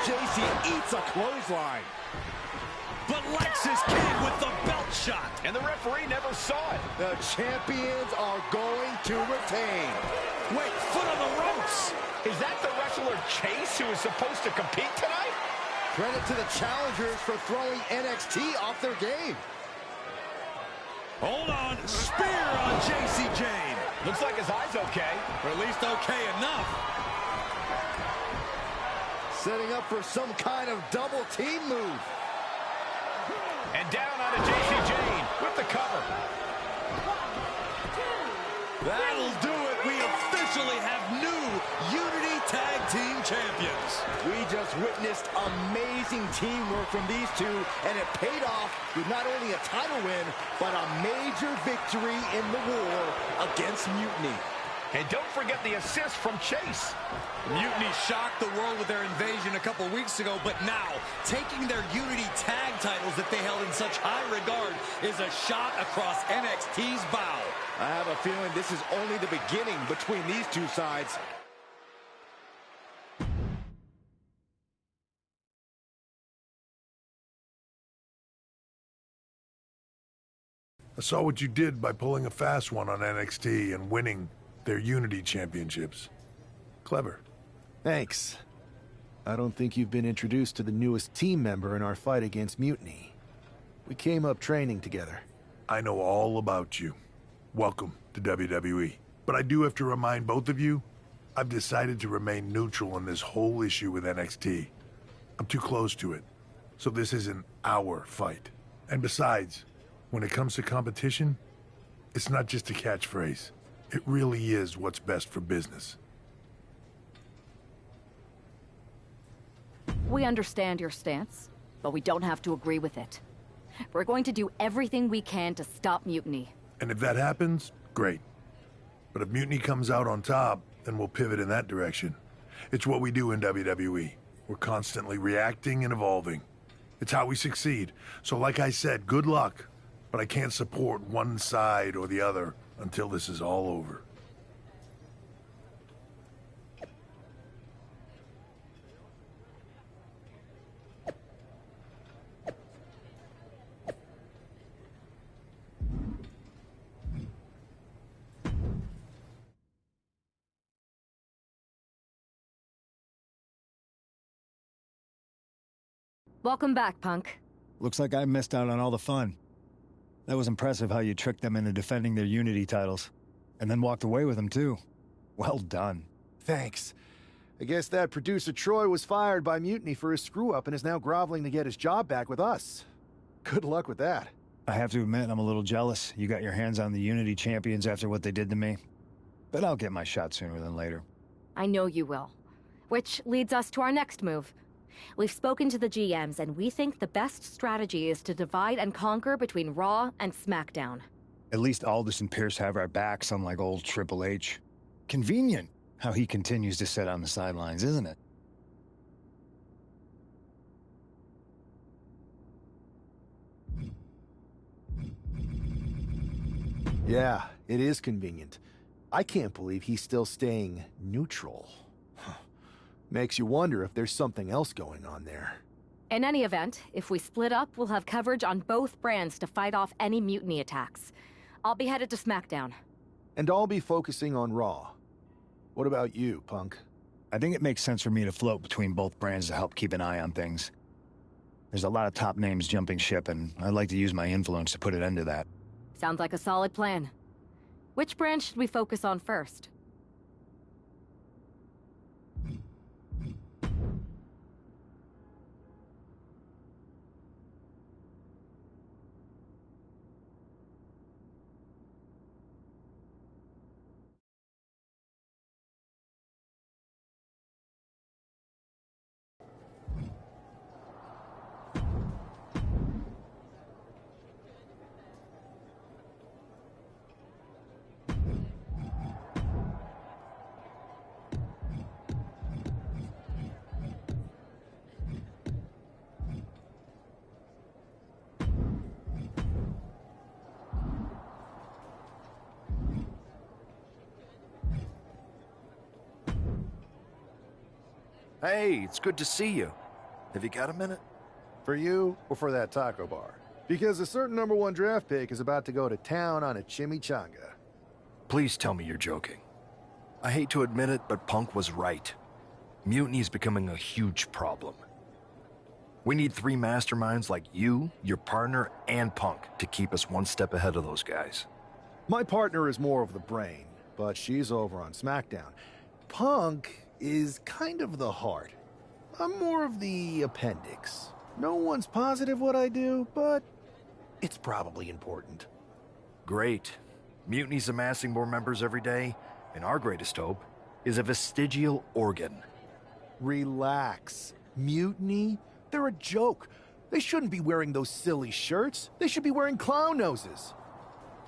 JC eats a clothesline. But Lex is king with the belt shot. And the referee never saw it. The champions are going to retain. Wait, foot on the ropes. Is that the wrestler Chase who is supposed to compete tonight? Credit to the challengers for throwing NXT off their game. Hold on. Spear on JC Jane. Looks like his eye's okay. Or at least okay enough. Setting up for some kind of double team move. And down onto JC Jane with the cover. That'll do it. We officially have new Unity Tag Team Champions. We just witnessed amazing teamwork from these two, and it paid off with not only a title win, but a major victory in the war against Mutiny. And don't forget the assist from Chase. Mutiny shocked the world with their invasion a couple weeks ago, but now, taking their Unity tag titles that they held in such high regard is a shot across NXT's bow. I have a feeling this is only the beginning between these two sides. I saw what you did by pulling a fast one on NXT and winning their Unity championships. Clever. Thanks. I don't think you've been introduced to the newest team member in our fight against Mutiny. We came up training together. I know all about you. Welcome to WWE. But I do have to remind both of you, I've decided to remain neutral on this whole issue with NXT. I'm too close to it. So this isn't our fight. And besides, when it comes to competition, it's not just a catchphrase. It really is what's best for business. We understand your stance, but we don't have to agree with it. We're going to do everything we can to stop Mutiny. And if that happens, great. But if Mutiny comes out on top, then we'll pivot in that direction. It's what we do in WWE. We're constantly reacting and evolving. It's how we succeed. So like I said, good luck. But I can't support one side or the other until this is all over. Welcome back, Punk. Looks like I missed out on all the fun. That was impressive how you tricked them into defending their Unity titles. And then walked away with them, too. Well done. Thanks. I guess that producer Troy was fired by Mutiny for his screw-up and is now groveling to get his job back with us. Good luck with that. I have to admit, I'm a little jealous. You got your hands on the Unity champions after what they did to me. But I'll get my shot sooner than later. I know you will. Which leads us to our next move. We've spoken to the GMs, and we think the best strategy is to divide and conquer between Raw and SmackDown. At least Aldous and Pierce have our backs, unlike old Triple H. Convenient how he continues to sit on the sidelines, isn't it? Yeah, it is convenient. I can't believe he's still staying neutral. Makes you wonder if there's something else going on there. In any event, if we split up, we'll have coverage on both brands to fight off any mutiny attacks. I'll be headed to SmackDown. And I'll be focusing on Raw. What about you, Punk? I think it makes sense for me to float between both brands to help keep an eye on things. There's a lot of top names jumping ship, and I'd like to use my influence to put an end to that. Sounds like a solid plan. Which brand should we focus on first? Hey, it's good to see you. Have you got a minute? For you or for that taco bar? Because a certain #1 draft pick is about to go to town on a chimichanga. Please tell me you're joking. I hate to admit it, but Punk was right. Mutiny's becoming a huge problem. We need 3 masterminds like you, your partner, and Punk to keep us one step ahead of those guys. My partner is more of the brain, but she's over on SmackDown. Punk is kind of the heart. I'm more of the appendix. No one's positive what I do, but it's probably important. Great. Mutiny's amassing more members every day, and our greatest hope is a vestigial organ. Relax. Mutiny? They're a joke. They shouldn't be wearing those silly shirts. They should be wearing clown noses.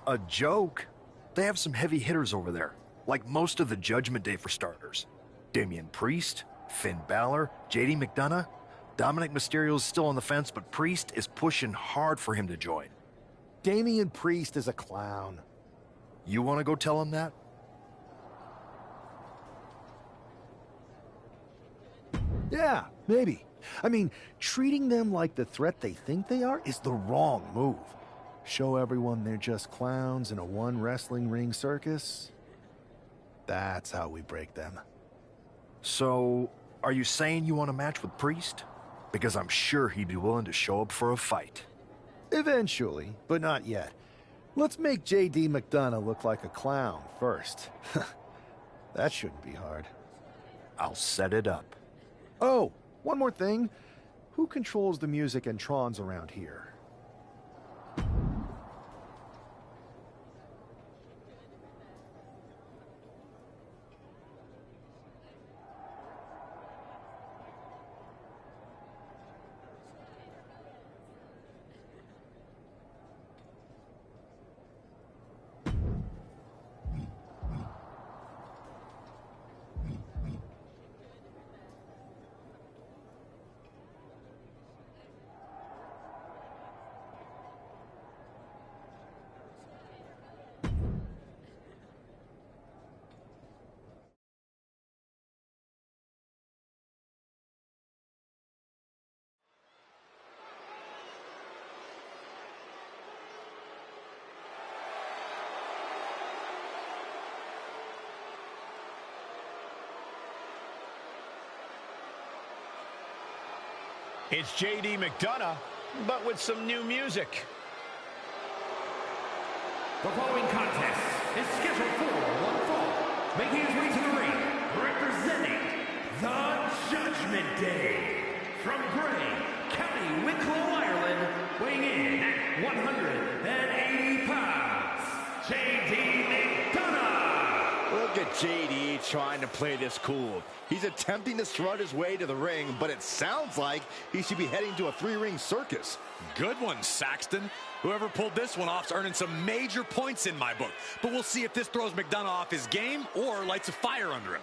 A joke? They have some heavy hitters over there, like most of the Judgment Day for starters. Damian Priest, Finn Balor, JD McDonough. Dominic Mysterio's still on the fence, but Priest is pushing hard for him to join. Damian Priest is a clown. You want to go tell him that? Yeah, maybe. I mean, treating them like the threat they think they are is the wrong move. Show everyone they're just clowns in a one wrestling ring circus. That's how we break them. So, are you saying you want a match with Priest? Because I'm sure he'd be willing to show up for a fight. Eventually, but not yet. Let's make JD McDonough look like a clown first. That shouldn't be hard. I'll set it up. Oh, one more thing. Who controls the music and trons around here? It's JD McDonough, but with some new music. The following contest is scheduled for one fall. Making his way to the ring, representing the Judgment Day. From Gray County Wicklow, Ireland, weighing in at 180 pounds, J.D. McDonough. Look at JD trying to play this cool. He's attempting to strut his way to the ring, but it sounds like he should be heading to a three-ring circus. Good one, Saxton. Whoever pulled this one off's earning some major points in my book. But we'll see if this throws McDonough off his game or lights a fire under him.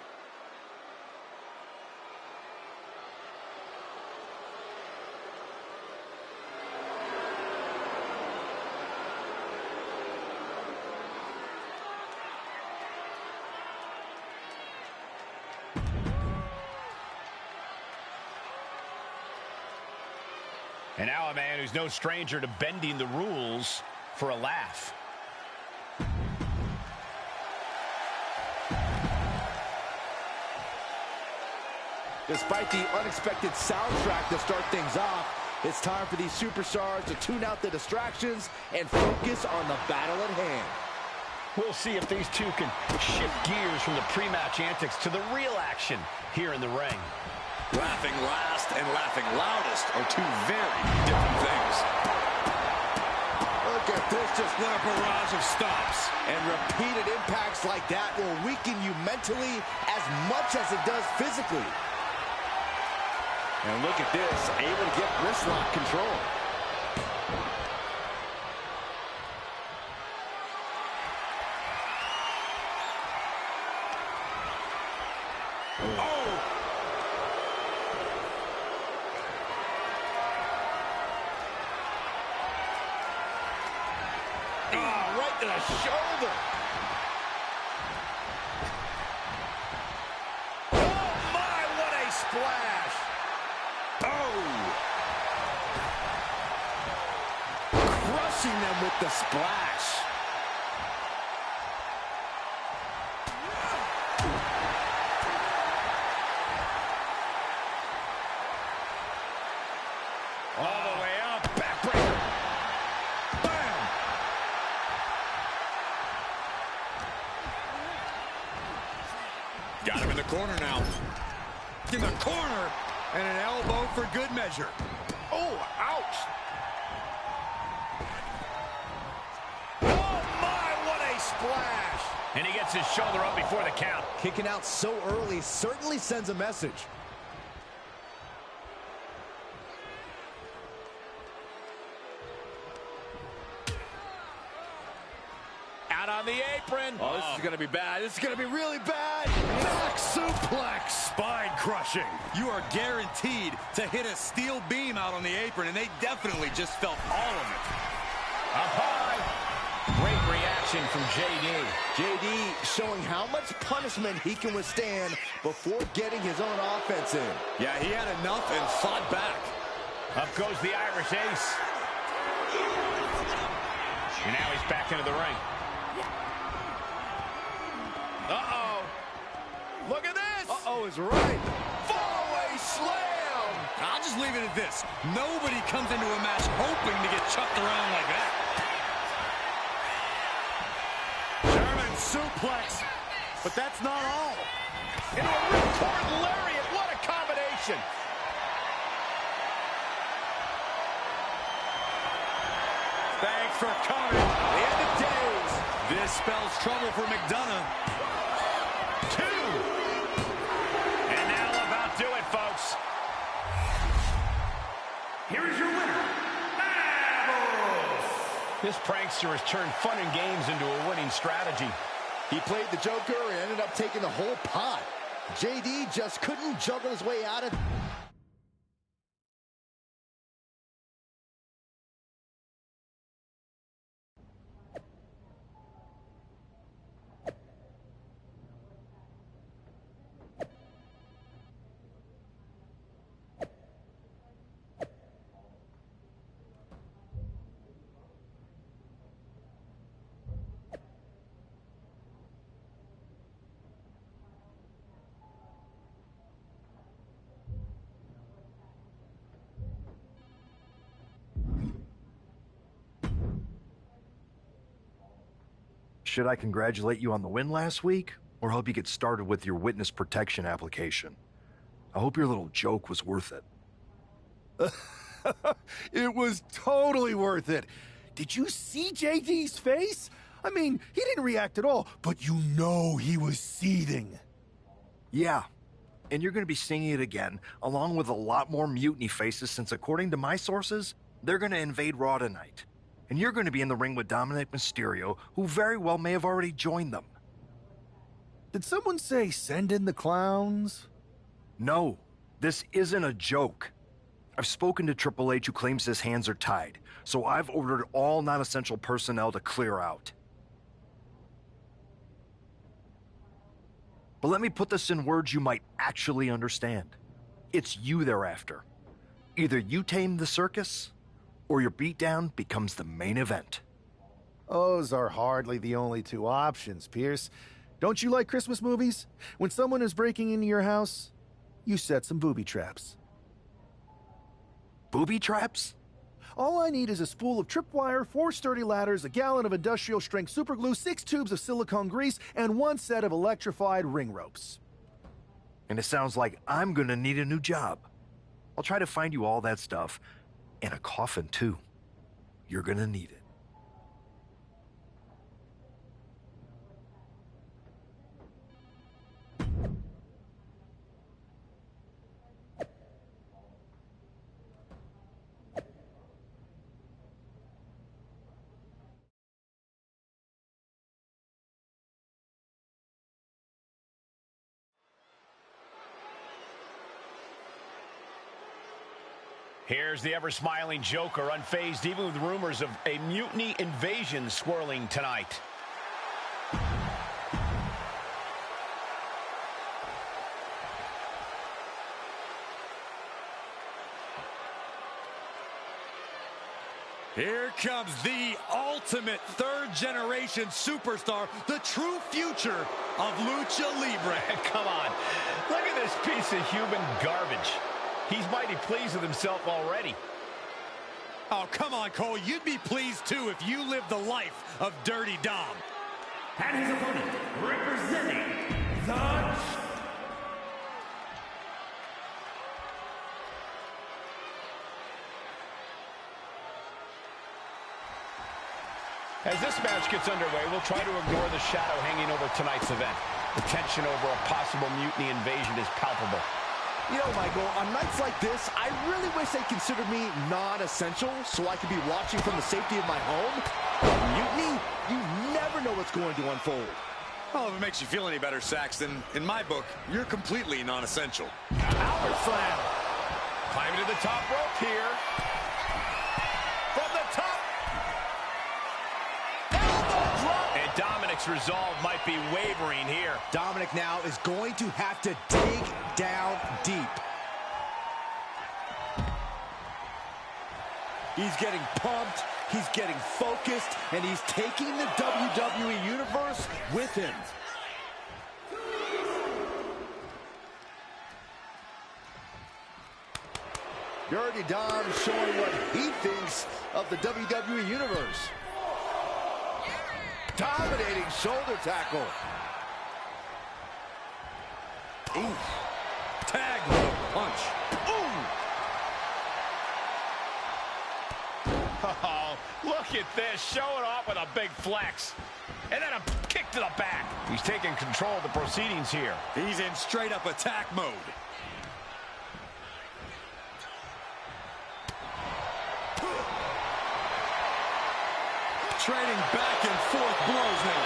And now a man who's no stranger to bending the rules for a laugh. Despite the unexpected soundtrack to start things off, it's time for these superstars to tune out the distractions and focus on the battle at hand. We'll see if these two can shift gears from the pre-match antics to the real action here in the ring. Laughing last and laughing loudest are two very different things. Look at this, just What a barrage of stops. and repeated impacts like that will weaken you mentally as much as it does physically. And look at this, able to get wrist lock control. Right to the shoulder. Oh my, what a splash. Crushing them with the splash. All the way up, backbreaker. Bam. Got him in the corner now. In the corner, and an elbow for good measure. Oh, ouch. Oh my, what a splash. And he gets his shoulder up before the count. Kicking out so early certainly sends a message. Out on the apron. Oh, this is going to be bad. This is going to be really bad. Back suplex. Spine crushing. You are guaranteed to hit a steel beam out on the apron, and they definitely just felt all of it. Up high. Great reaction from JD. JD showing how much punishment he can withstand before getting his own offense in. Yeah, he had enough and fought back. Up goes the Irish Ace. And now he's back into the ring. Uh-oh. Look at this. Uh-oh is right. Fallaway slam. I'll just leave it at this. Nobody comes into a match hoping to get chucked around like that. German suplex. But that's not all. Into a ripcord lariat. What a combination. Thanks for coming. The end of days. This spells trouble for McDonough. Two. And that'll about do it, folks. Here is your winner, Marbles. This prankster has turned fun and games into a winning strategy. He played the Joker and ended up taking the whole pot. JD just couldn't juggle his way out of... Should I congratulate you on the win last week, or help you get started with your witness protection application? I hope your little joke was worth it. It was totally worth it. Did you see JD's face? I mean, he didn't react at all, but you know he was seething. Yeah, and you're going to be seeing it again, along with a lot more Mutiny faces, since according to my sources, they're going to invade Raw tonight. And you're going to be in the ring with Dominic Mysterio, who very well may have already joined them. Did someone say send in the clowns? No, this isn't a joke. I've spoken to Triple H, who claims his hands are tied, so I've ordered all non-essential personnel to clear out. But let me put this in words you might actually understand. It's you they're after. Either you tame the circus, or your beatdown becomes the main event. Those are hardly the only two options, Pierce. Don't you like Christmas movies? When someone is breaking into your house, you set some booby traps. Booby traps? All I need is a spool of tripwire, 4 sturdy ladders, a gallon of industrial-strength superglue, 6 tubes of silicone grease, and 1 set of electrified ring ropes. And it sounds like I'm gonna need a new job. I'll try to find you all that stuff, and a coffin too. You're gonna need it. Here's the ever-smiling Joker, unfazed even with rumors of a mutiny invasion swirling tonight. Here comes the ultimate third-generation superstar, the true future of Lucha Libre. Come on, look at this piece of human garbage. He's mighty pleased with himself already. Oh, come on, Cole. You'd be pleased, too, if you lived the life of Dirty Dom. And his opponent, representing the... As this match gets underway, we'll try to ignore the shadow hanging over tonight's event. The tension over a possible mutiny invasion is palpable. You know, Michael, on nights like this, I really wish they considered me non-essential so I could be watching from the safety of my home. But mutiny, you never know what's going to unfold. Well, if it makes you feel any better, Saxton, in my book, you're completely non-essential. Power slam. Climbing to the top rope here. From the top. Elbow drop. And Dominic's resolve might be wavering here. Dominic now is going to have to dig down deep. He's getting pumped, he's getting focused, and he's taking the WWE Universe with him. Dirty Dom showing what he thinks of the WWE Universe. Dominating shoulder tackle. Ooh. Tag with a punch. Ooh. Oh, look at this. Showing off with a big flex. And then a kick to the back. He's taking control of the proceedings here. He's in straight-up attack mode. Trading back and forth blows now.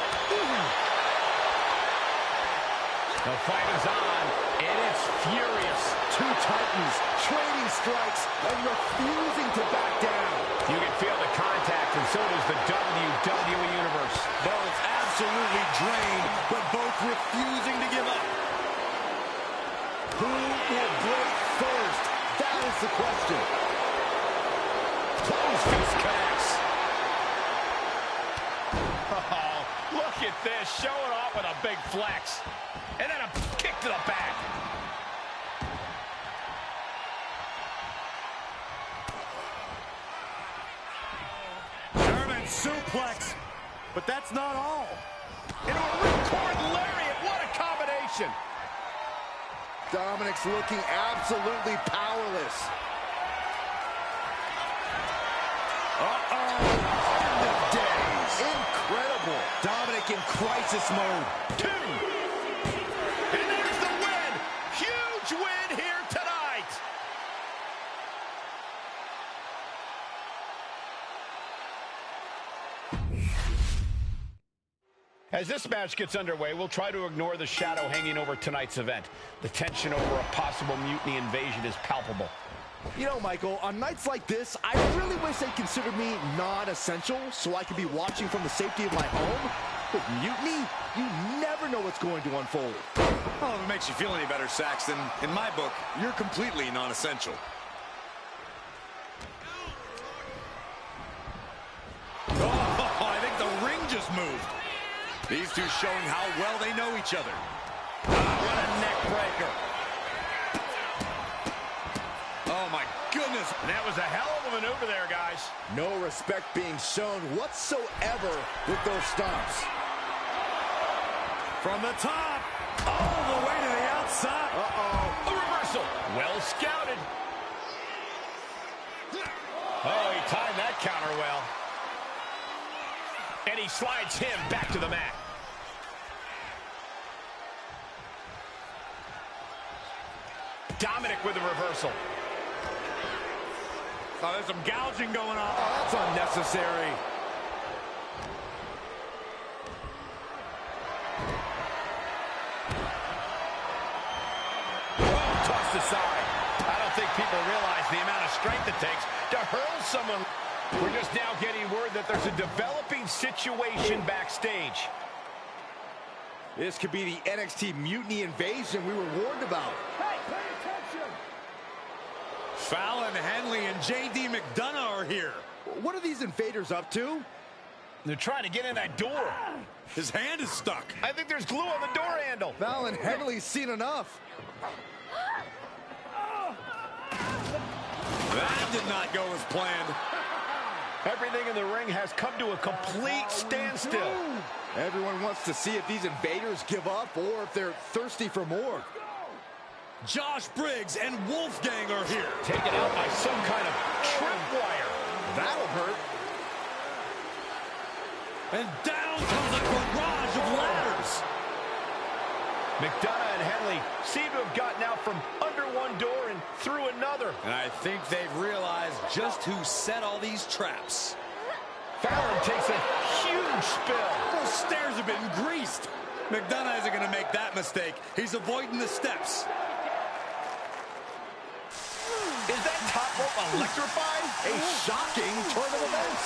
The fight is on, and it's furious. Two titans trading strikes and refusing to back down. You can feel the contact, and so does the WWE Universe. Both absolutely drained, but both refusing to give up. Who will break first? That is the question. Close fist connects. Oh, look at this, showing off with a big flex. And then a kick to the back. German suplex, but that's not all. Into a ripcord lariat, what a combination. Dominic's looking absolutely powerless. End of days. Incredible. Dominic in crisis mode. 2. And there's the win. Huge win here tonight. As this match gets underway, we'll try to ignore the shadow hanging over tonight's event. The tension over a possible mutiny invasion is palpable. You know, Michael, on nights like this, I really wish they'd consider me non-essential so I could be watching from the safety of my home. With mutiny, you never know what's going to unfold. Well, if it makes you feel any better, Saxton, in my book, you're completely non-essential. Oh, I think the ring just moved. These two showing how well they know each other. What a neck breaker. Oh, my goodness. That was a hell of a maneuver there, guys. No respect being shown whatsoever with those stomps. From the top, all the way to the outside. A reversal. Well scouted. Oh, he timed that counter well. And he slides him back to the mat. Dominic with a reversal. Oh, there's some gouging going on. Oh, that's unnecessary. Oh, tossed aside. I don't think people realize the amount of strength it takes to hurl someone. We're just now getting word that there's a developing situation backstage. This could be the NXT Mutiny invasion we were warned about. Hey, pay attention! Fallon, Henley, and J.D. McDonough are here. What are these invaders up to? They're trying to get in that door. His hand is stuck. I think there's glue on the door handle. Fallon Henley's seen enough. That did not go as planned. Everything in the ring has come to a complete standstill. Everyone wants to see if these invaders give up or if they're thirsty for more. Josh Briggs and Wolfgang are here. Taken out by some kind of tripwire. That'll hurt. And down comes a barrage of ladders. McDonough and Henley seem to have gotten out from under one door and through another. And I think they've realized just who set all these traps. Fallon takes a huge spill. Those stairs have been greased. McDonough isn't going to make that mistake. He's avoiding the steps. Is that top rope electrified? A shocking turn of events.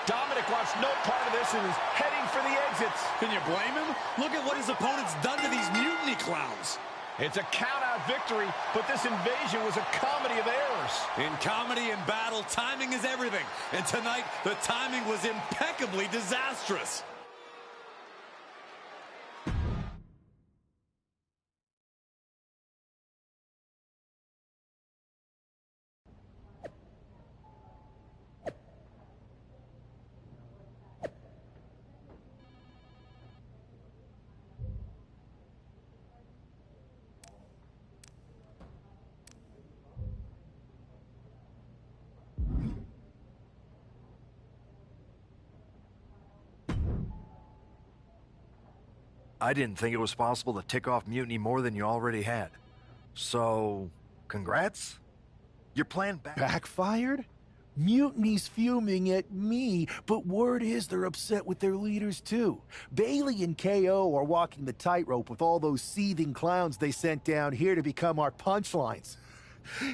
Dominic wants no part of this and is heading for the exits. Can you blame him? Look at what his opponent's done to these mutiny clowns. It's a count-out victory, but this invasion was a comedy of errors. In comedy and battle, timing is everything. And tonight, the timing was impeccably disastrous. I didn't think it was possible to tick off Mutiny more than you already had. So, congrats? Your plan backfired? Mutiny's fuming at me, but word is they're upset with their leaders too. Bailey and KO are walking the tightrope with all those seething clowns they sent down here to become our punchlines.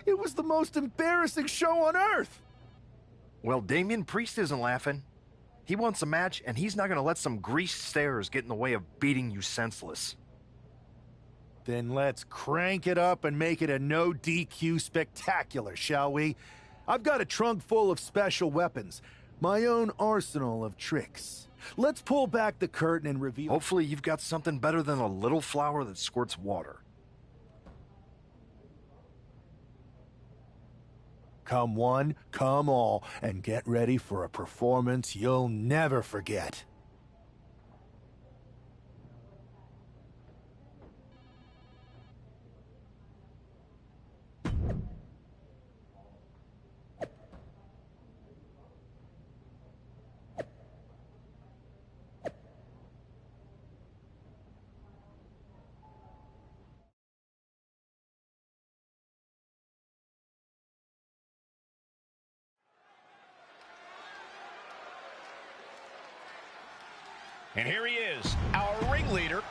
It was the most embarrassing show on earth! Well, Damian Priest isn't laughing. He wants a match, and he's not going to let some greased stairs get in the way of beating you senseless. Then let's crank it up and make it a no DQ spectacular, shall we? I've got a trunk full of special weapons, my own arsenal of tricks. Let's pull back the curtain and reveal... Hopefully you've got something better than a little flower that squirts water. Come one, come all, and get ready for a performance you'll never forget. And here he is, our ringleader.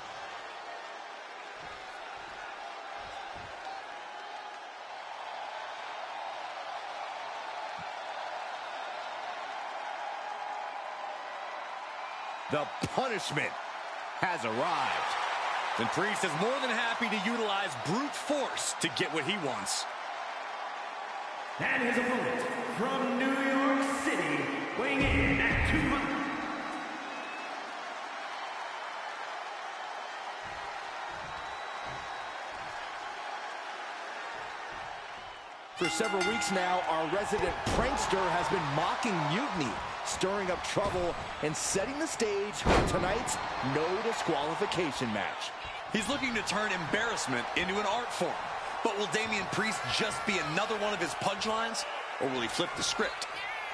The punishment has arrived. And Priest is more than happy to utilize brute force to get what he wants. And his opponent from New York City, weighing in at 200. For several weeks now, our resident prankster has been mocking Mutiny, stirring up trouble and setting the stage for tonight's no disqualification match. He's looking to turn embarrassment into an art form. But will Damian Priest just be another one of his punchlines? Or will he flip the script?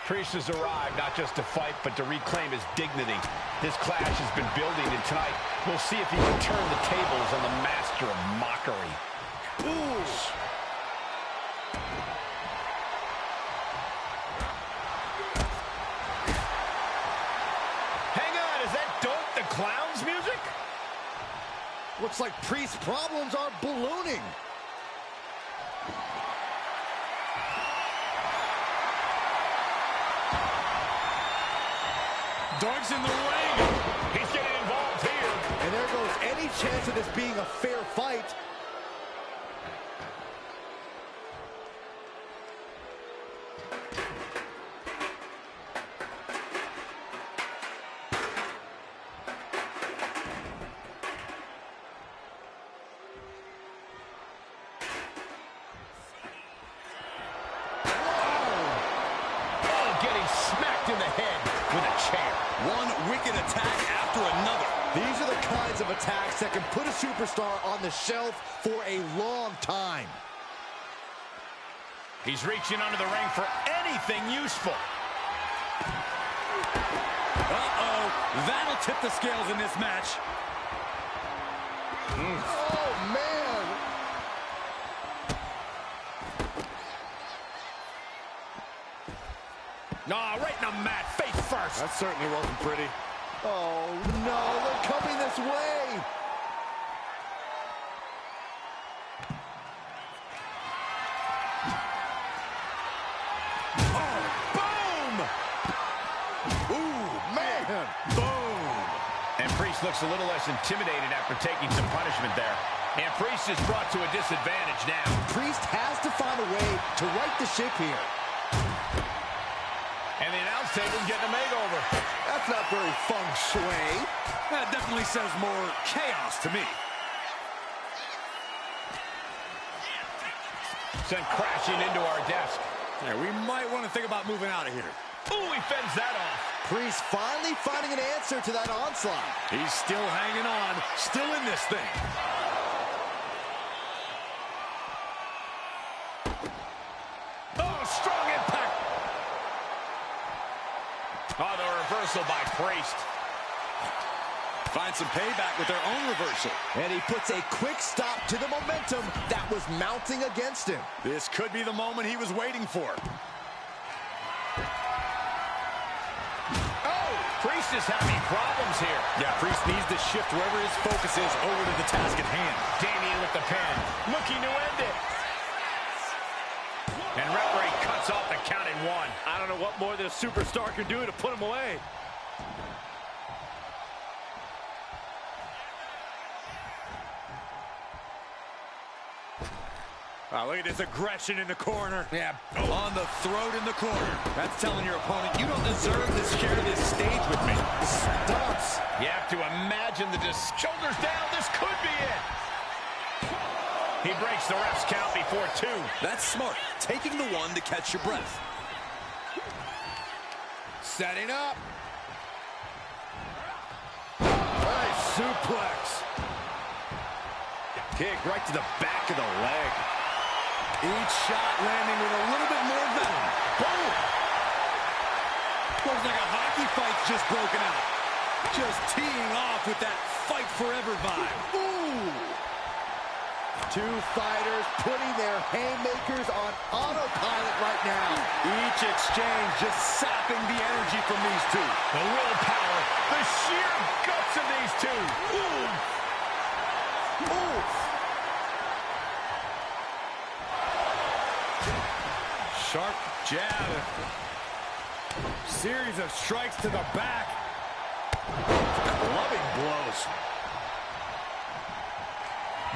Priest has arrived not just to fight, but to reclaim his dignity. This clash has been building, and tonight we'll see if he can turn the tables on the master of mockery. Ooh. Clown's music? Looks like Priest's problems are ballooning. Doug's in the ring. He's getting involved here. And there goes any chance of this being a fair fight. In the head with a chair. One wicked attack after another. These are the kinds of attacks that can put a superstar on the shelf for a long time. He's reaching under the ring for anything useful. Uh-oh. That'll tip the scales in this match. Oh, man. Nah, right in the mat, face first. That certainly wasn't pretty. Oh, no, they're coming this way. Oh, boom! Ooh, man. Boom! And Priest looks a little less intimidated after taking some punishment there. And Priest is brought to a disadvantage now. Priest has to find a way to right the ship here. And the announce table's getting a makeover. That's not very feng shui. That definitely says more chaos to me. Sent crashing into our desk. Yeah, we might want to think about moving out of here. Ooh, he fends that off. Priest finally finding an answer to that onslaught. He's still hanging on, still in this thing. Oh, strong impact. Oh, the reversal by Priest. Find some payback with their own reversal. And he puts a quick stop to the momentum that was mounting against him. This could be the moment he was waiting for. Oh, Priest is having problems here. Yeah, Priest needs to shift wherever his focus is over to the task at hand. Damian with the pin, looking to end it. And referee cuts off the count in one. I don't know what more than a superstar can do to put him away. Oh, look at this aggression in the corner. Yeah, on the throat in the corner. That's telling your opponent, you don't deserve to share this stage with me. Stumps. You have to imagine shoulders down. This could be it. He breaks the ref's count before two. That's smart. Taking the one to catch your breath. Setting up. Nice suplex. Kick right to the back of the leg. Each shot landing with a little bit more venom. Boom! Looks like a hockey fight's just broken out. Just teeing off with that fight forever vibe. Ooh! Two fighters putting their haymakers on autopilot right now. Each exchange just sapping the energy from these two. The willpower The sheer guts of these two. Ooh. Ooh. Sharp jab. Series of strikes to the back. Loving blows.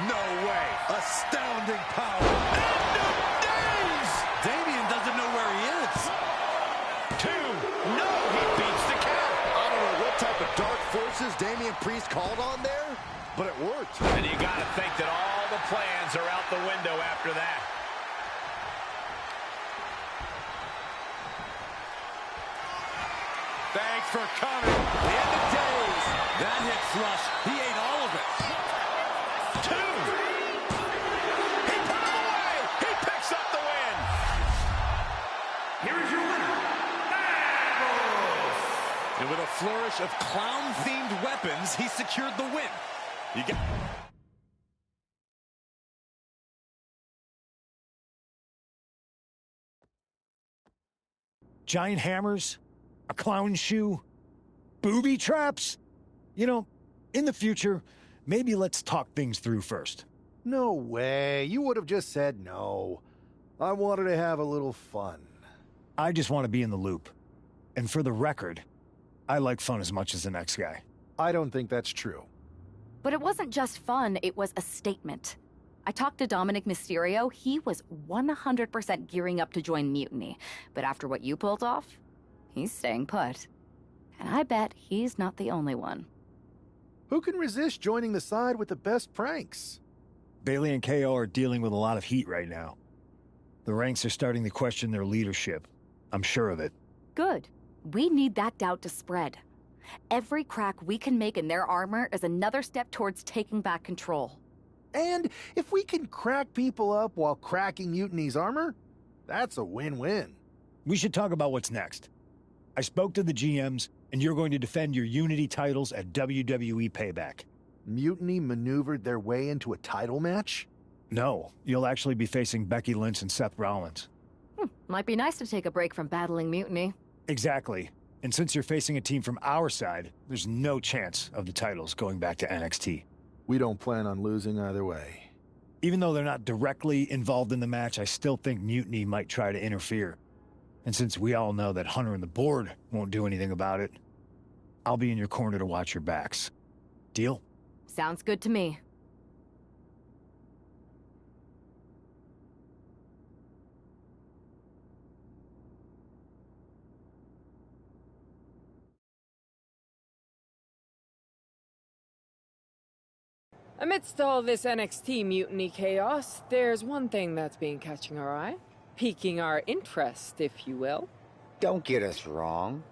No way. Astounding power. End of days. Damian doesn't know where he is. 2. No, he beats the count. I don't know what type of dark forces Damian Priest called on there, but it worked. And you got to think that all the plans are out the window after that. Thanks for coming. The end of days. That hit flush. He ate all of it. 2. He put him away. He picks up the win. Here is your winner, Bad And with a flourish of clown-themed weapons, he secured the win. You got... Giant hammers, a clown shoe, booby traps. You know, in the future, maybe let's talk things through first. No way. You would have just said no. I wanted to have a little fun. I just want to be in the loop. And for the record, I like fun as much as the next guy. I don't think that's true. But it wasn't just fun, it was a statement. I talked to Dominic Mysterio. He was 100% gearing up to join Mutiny. But after what you pulled off, he's staying put. And I bet he's not the only one. Who can resist joining the side with the best pranks? Bailey and KO are dealing with a lot of heat right now. The ranks are starting to question their leadership. I'm sure of it. Good. We need that doubt to spread. Every crack we can make in their armor is another step towards taking back control. And if we can crack people up while cracking Mutiny's armor, that's a win-win. We should talk about what's next. I spoke to the GMs, and you're going to defend your Unity titles at WWE Payback. Mutiny maneuvered their way into a title match? No, you'll actually be facing Becky Lynch and Seth Rollins. Might be nice to take a break from battling Mutiny. Exactly. And since you're facing a team from our side, there's no chance of the titles going back to NXT. We don't plan on losing either way. Even though they're not directly involved in the match, I still think Mutiny might try to interfere. And since we all know that Hunter and the board won't do anything about it, I'll be in your corner to watch your backs. Deal? Sounds good to me. Amidst all this NXT mutiny chaos, there's one thing that's been catching our eye. Piquing our interest, if you will. Don't get us wrong.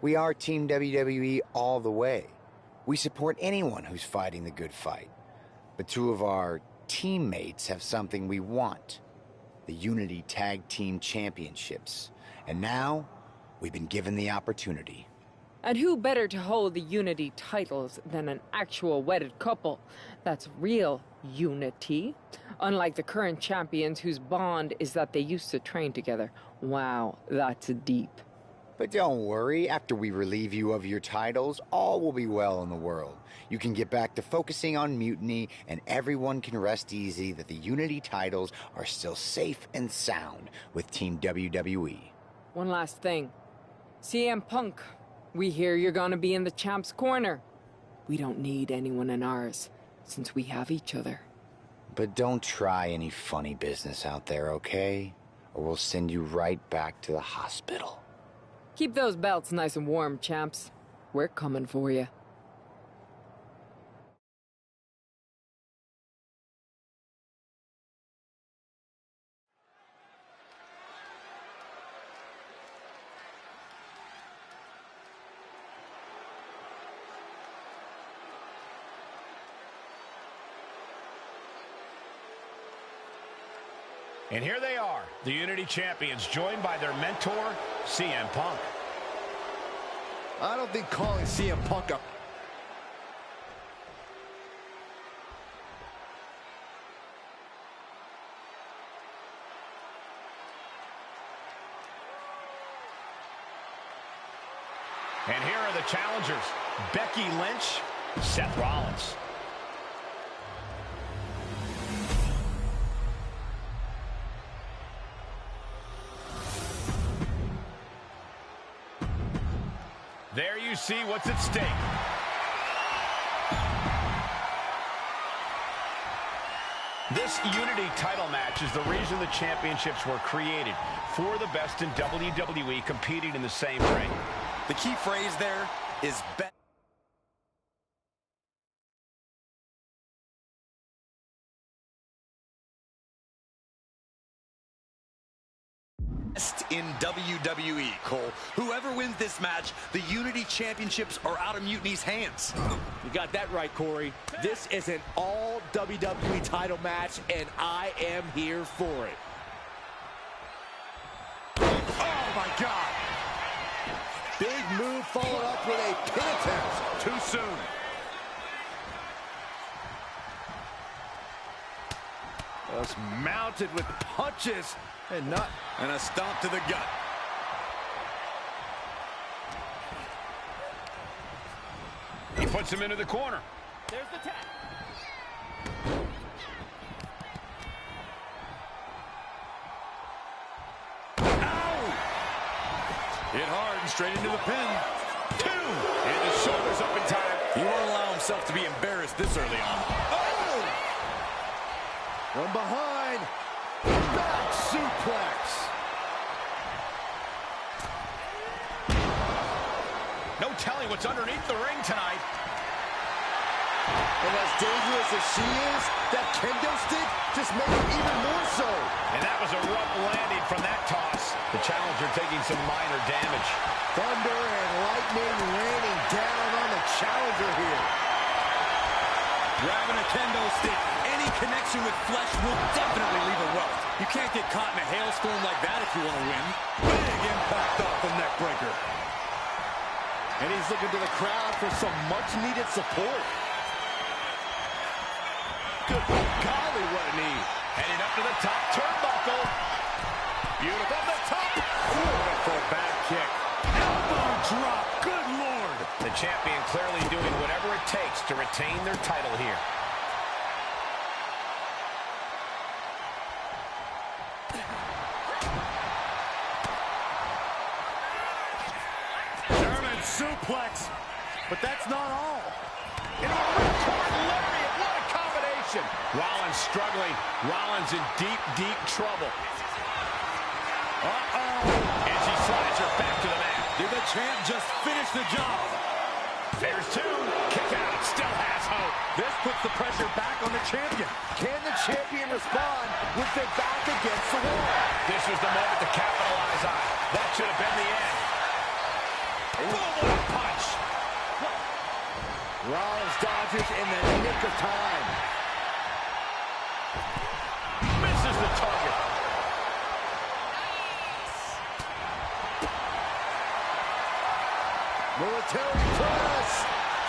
We are Team WWE all the way. We support anyone who's fighting the good fight. But two of our teammates have something we want. The Unity Tag Team Championships. And now, we've been given the opportunity. And who better to hold the Unity titles than an actual wedded couple? That's real unity. Unlike the current champions whose bond is that they used to train together. Wow, that's deep. But don't worry, after we relieve you of your titles, all will be well in the world. You can get back to focusing on Mutiny, and everyone can rest easy that the Unity titles are still safe and sound with Team WWE. One last thing. CM Punk, we hear you're gonna be in the champ's corner. We don't need anyone in ours, since we have each other. But don't try any funny business out there, okay? Or we'll send you right back to the hospital. Keep those belts nice and warm, champs. We're coming for you. And here they are, the Unity Champions, joined by their mentor, CM Punk. I don't think calling CM Punk up. And here are the challengers, Becky Lynch, Seth Rollins. There you see what's at stake. This Unity title match is the reason the championships were created, for the best in WWE competing in the same ring. The key phrase there is best in WWE, Cole. Whoever wins this match, the Unity Championships are out of Mutiny's hands. You got that right, Corey. This is an all WWE title match, and I am here for it. Oh, my God. Big move followed up with a pin attempt. Too soon. Just mounted with punches and not... And a stomp to the gut. He puts him into the corner. There's the tag. Hit hard and straight into the pin. 2. And the shoulders up in time. He won't allow himself to be embarrassed this early on. Oh! From behind. Back suplex. No telling what's underneath the ring tonight. And as dangerous as she is, that kendo stick just made it even more so. And that was a rough landing from that toss. The challenger taking some minor damage. Thunder and lightning raining down on the challenger here. Grabbing a kendo stick, any connection with flesh will definitely leave a welt. You can't get caught in a hailstorm like that if you want to win. Big impact off the neck breaker. And he's looking to the crowd for some much-needed support. Good golly, what a knee. Heading up to the top turnbuckle. Beautiful. From the top. Beautiful back kick. Elbow drop. Good Lord. The champion clearly doing whatever it takes to retain their title here. German suplex. But that's not all. And a ripcord lariat. What a combination. Rollins struggling. Rollins in deep, deep trouble. Uh-oh. And she slides her back to the mat. Did the champ just finish the job? There's 2. Kick out. Still has hope. This puts the pressure back on the champion. Can the champion respond with their back against the wall? This was the moment to capitalize on. That should have been the end. Boom, what a punch. Rollins dodges in the nick of time. Misses the target. Military press.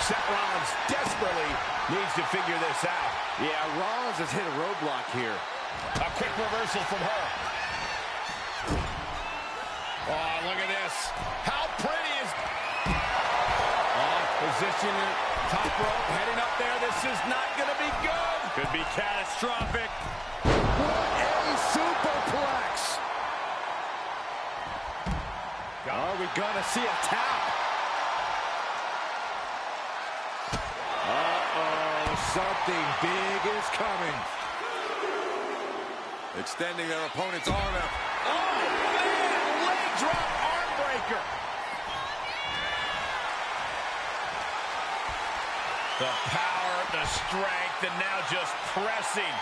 Seth Rollins desperately needs to figure this out. Yeah, Rollins has hit a roadblock here. A quick reversal from her. Oh, look at this. How pretty is... Position in top rope, heading up there. This is not going to be good. Could be catastrophic. What a superplex. Are we going to see a tap? Uh-oh, something big is coming. Extending their opponent's arm out. Oh, man! Leg drop arm breaker. The power, the strength, and now just pressing.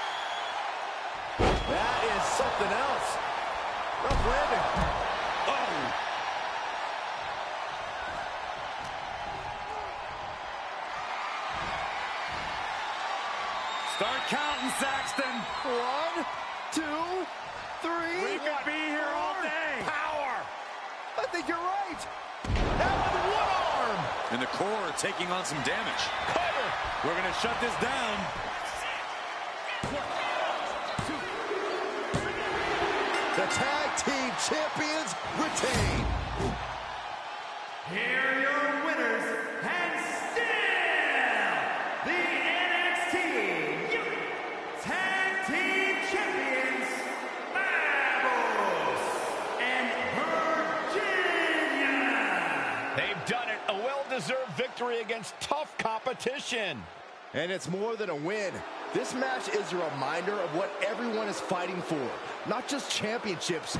That is something else. Rough landing. Oh! Start counting, Saxton. 1, 2, 3. We could be here all day. Power. I think you're right. That with one arm. And the core taking on some damage. Cover. We're going to shut this down. The tag team champions retain. Here are your winners, and still the NXT Tag Team Champions, Babos and Virginia. They've done it. A well-deserved victory against tough competition. And it's more than a win. This match is a reminder of what everyone is fighting for. Not just championships,